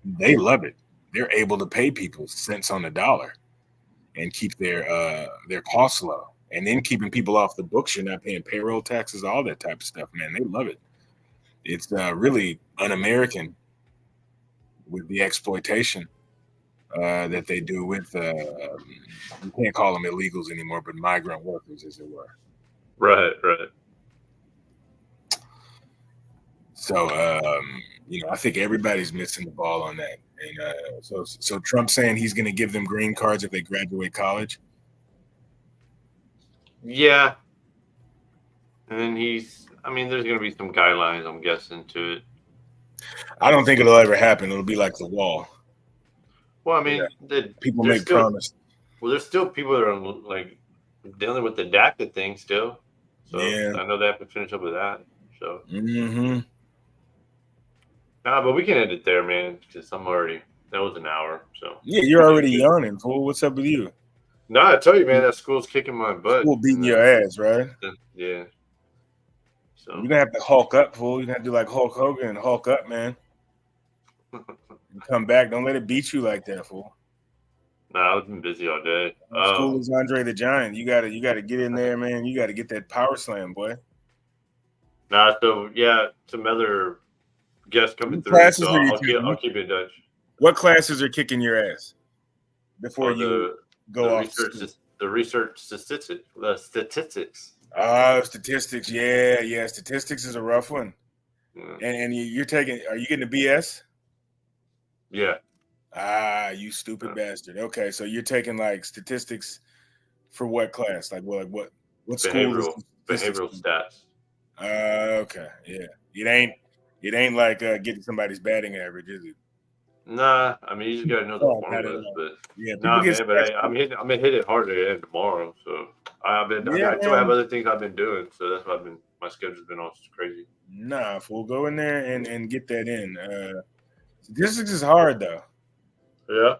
[SPEAKER 2] they love it. They're able to pay people cents on the dollar and keep their costs low, and then keeping people off the books. You're not paying payroll taxes, all that type of stuff. Man, they love it. It's really un-American with the exploitation that they do with you can't call them illegals anymore, but migrant workers, as it were.
[SPEAKER 1] Right.
[SPEAKER 2] So I think everybody's missing the ball on that. And so Trump saying he's going to give them green cards if they graduate college.
[SPEAKER 1] Yeah. And then there's going to be some guidelines, I'm guessing, to it.
[SPEAKER 2] I don't think it'll ever happen. It'll be like the wall.
[SPEAKER 1] Well,
[SPEAKER 2] people make promises.
[SPEAKER 1] Well, there's still people that are like dealing with the DACA thing still. So
[SPEAKER 2] yeah.
[SPEAKER 1] I know they have to finish up with that. So.
[SPEAKER 2] Mm-hmm.
[SPEAKER 1] Nah, but we can end it there, man, because that was an hour. So.
[SPEAKER 2] Yeah, you're already yawning, fool. What's up with you?
[SPEAKER 1] No, I tell you, man, that school's kicking my butt.
[SPEAKER 2] School beating your ass, right?
[SPEAKER 1] Yeah. So
[SPEAKER 2] you're gonna have to Hulk up, fool. You're gonna have to do like Hulk Hogan and Hulk up, man. And come back. Don't let it beat you like that, fool.
[SPEAKER 1] Nah, I've been busy all day.
[SPEAKER 2] School is Andre the Giant. You gotta get in there, man. You gotta get that power slam, boy.
[SPEAKER 1] Nah, so yeah, some other guests coming through.
[SPEAKER 2] Classes
[SPEAKER 1] So I'll keep in touch.
[SPEAKER 2] What classes are kicking your ass before you go off?
[SPEAKER 1] The research statistics.
[SPEAKER 2] Statistics. Yeah. Statistics is a rough one. Yeah. And you're taking. Are you getting a BS?
[SPEAKER 1] Yeah.
[SPEAKER 2] You stupid bastard. Okay, so you're taking like statistics for what class? Like what school?
[SPEAKER 1] Behavioral stats.
[SPEAKER 2] Okay, yeah. It ain't like getting somebody's batting average, is it?
[SPEAKER 1] Nah, you just gotta know the formulas, but
[SPEAKER 2] yeah,
[SPEAKER 1] I'm gonna hit it harder tomorrow. So I still have other things I've been doing, so that's why my schedule's been all crazy.
[SPEAKER 2] Nah, fool, go in there and get that in. Statistics is hard though.
[SPEAKER 1] Yeah.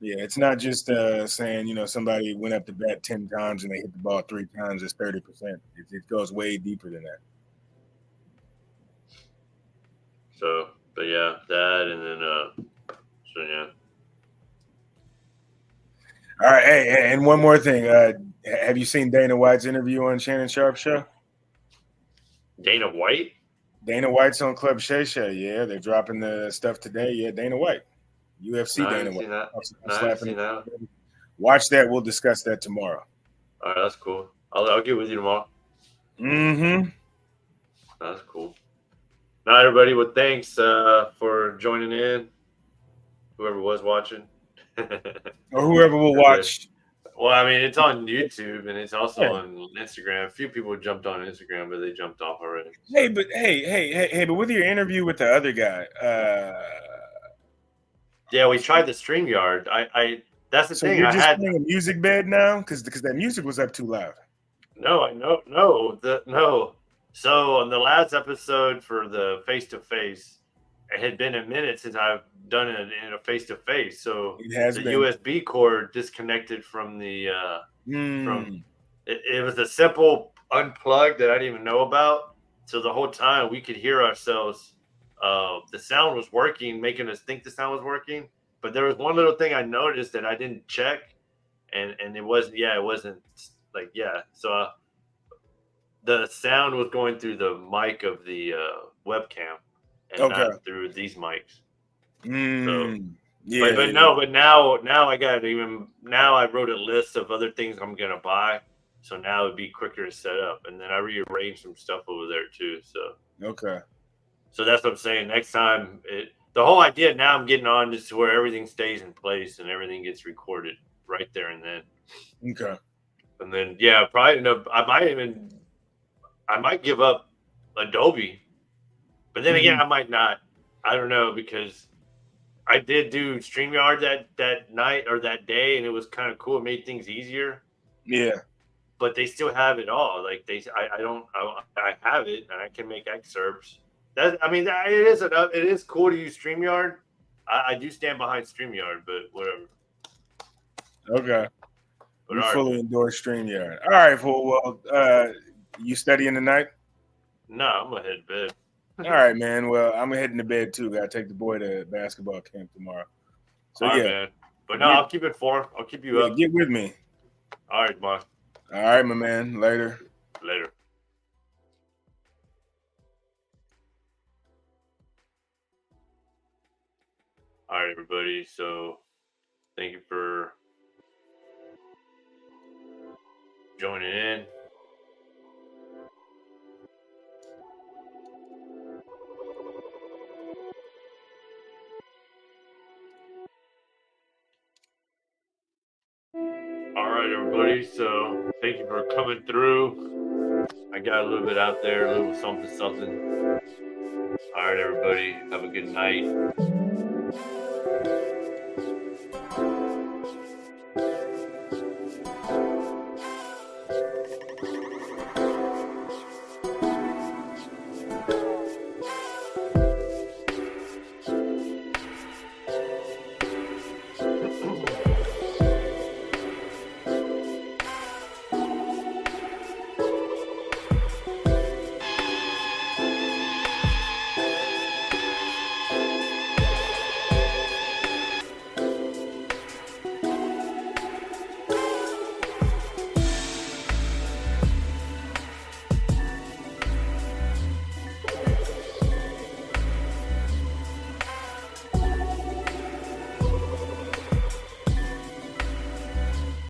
[SPEAKER 2] Yeah, it's not just saying somebody went up to bat 10 times and they hit the ball 3 times. It's 30%. It goes way deeper than that.
[SPEAKER 1] So, but yeah, that and then so yeah.
[SPEAKER 2] All right, hey, and one more thing. Have you seen Dana White's interview on Shannon Sharp's show?
[SPEAKER 1] Dana White?
[SPEAKER 2] Dana White's on Club Shay Shay. Yeah, they're dropping the stuff today. Yeah, Dana White. UFC Dana White.
[SPEAKER 1] I haven't seen that.
[SPEAKER 2] Watch that. We'll discuss that tomorrow.
[SPEAKER 1] All right, that's cool. I'll get with you tomorrow.
[SPEAKER 2] Mm-hmm.
[SPEAKER 1] That's cool. All right, everybody. Well, thanks for joining in. Whoever was watching.
[SPEAKER 2] or whoever will watch.
[SPEAKER 1] Well, I mean, it's on YouTube and it's also
[SPEAKER 2] Yeah.
[SPEAKER 1] on Instagram. A few people jumped on Instagram, but they jumped off already.
[SPEAKER 2] Hey, but with your interview with the other guy,
[SPEAKER 1] Yeah, we tried the StreamYard. I that's the
[SPEAKER 2] so
[SPEAKER 1] thing.
[SPEAKER 2] you're
[SPEAKER 1] I
[SPEAKER 2] just
[SPEAKER 1] had
[SPEAKER 2] playing a music bed now because that music was up too loud.
[SPEAKER 1] no, I know, no. So on the last episode for the face to face, it had been a minute since I've done it in a face to face. So
[SPEAKER 2] It has
[SPEAKER 1] the
[SPEAKER 2] been.
[SPEAKER 1] USB cord disconnected from the
[SPEAKER 2] Mm.
[SPEAKER 1] it was a simple unplug that I didn't even know about. So the whole time we could hear ourselves. The sound was working, making us think the sound was working. But there was one little thing I noticed that I didn't check, and it wasn't. Yeah, it wasn't like So the sound was going through the mic of the webcam, and
[SPEAKER 2] Okay.
[SPEAKER 1] not through these mics.
[SPEAKER 2] Yeah.
[SPEAKER 1] But now I got even now I wrote a list of other things I'm gonna buy, so now it'd be quicker to set up, and then I rearranged some stuff over there too.
[SPEAKER 2] Okay.
[SPEAKER 1] So that's what I'm saying. Next time, the whole idea now I'm getting on is to where everything stays in place and everything gets recorded right there and then.
[SPEAKER 2] Okay.
[SPEAKER 1] And then probably I might give up Adobe, but then again I might not. I don't know because I did do StreamYard that night or that day, and it was kind of cool. It made things easier.
[SPEAKER 2] Yeah.
[SPEAKER 1] But they still have it all. Like I have it and I can make excerpts. It is cool to use StreamYard. I do stand behind StreamYard, but whatever.
[SPEAKER 2] Okay.
[SPEAKER 1] But
[SPEAKER 2] You
[SPEAKER 1] all right.
[SPEAKER 2] fully endorse StreamYard. All right, well, you studying tonight?
[SPEAKER 1] No, I'm gonna head to bed.
[SPEAKER 2] All right, man. Well, I'm heading to bed too. Gotta take the boy to basketball camp tomorrow. So
[SPEAKER 1] All right, man. But no, I'll keep it informed. I'll keep you up.
[SPEAKER 2] Get with me.
[SPEAKER 1] All right, Mark.
[SPEAKER 2] All right, my man. Later.
[SPEAKER 1] Later. All right, everybody. So thank you for joining in. All right, everybody. So thank you for coming through. I got a little bit out there, a little something. All right, everybody. Have a good night.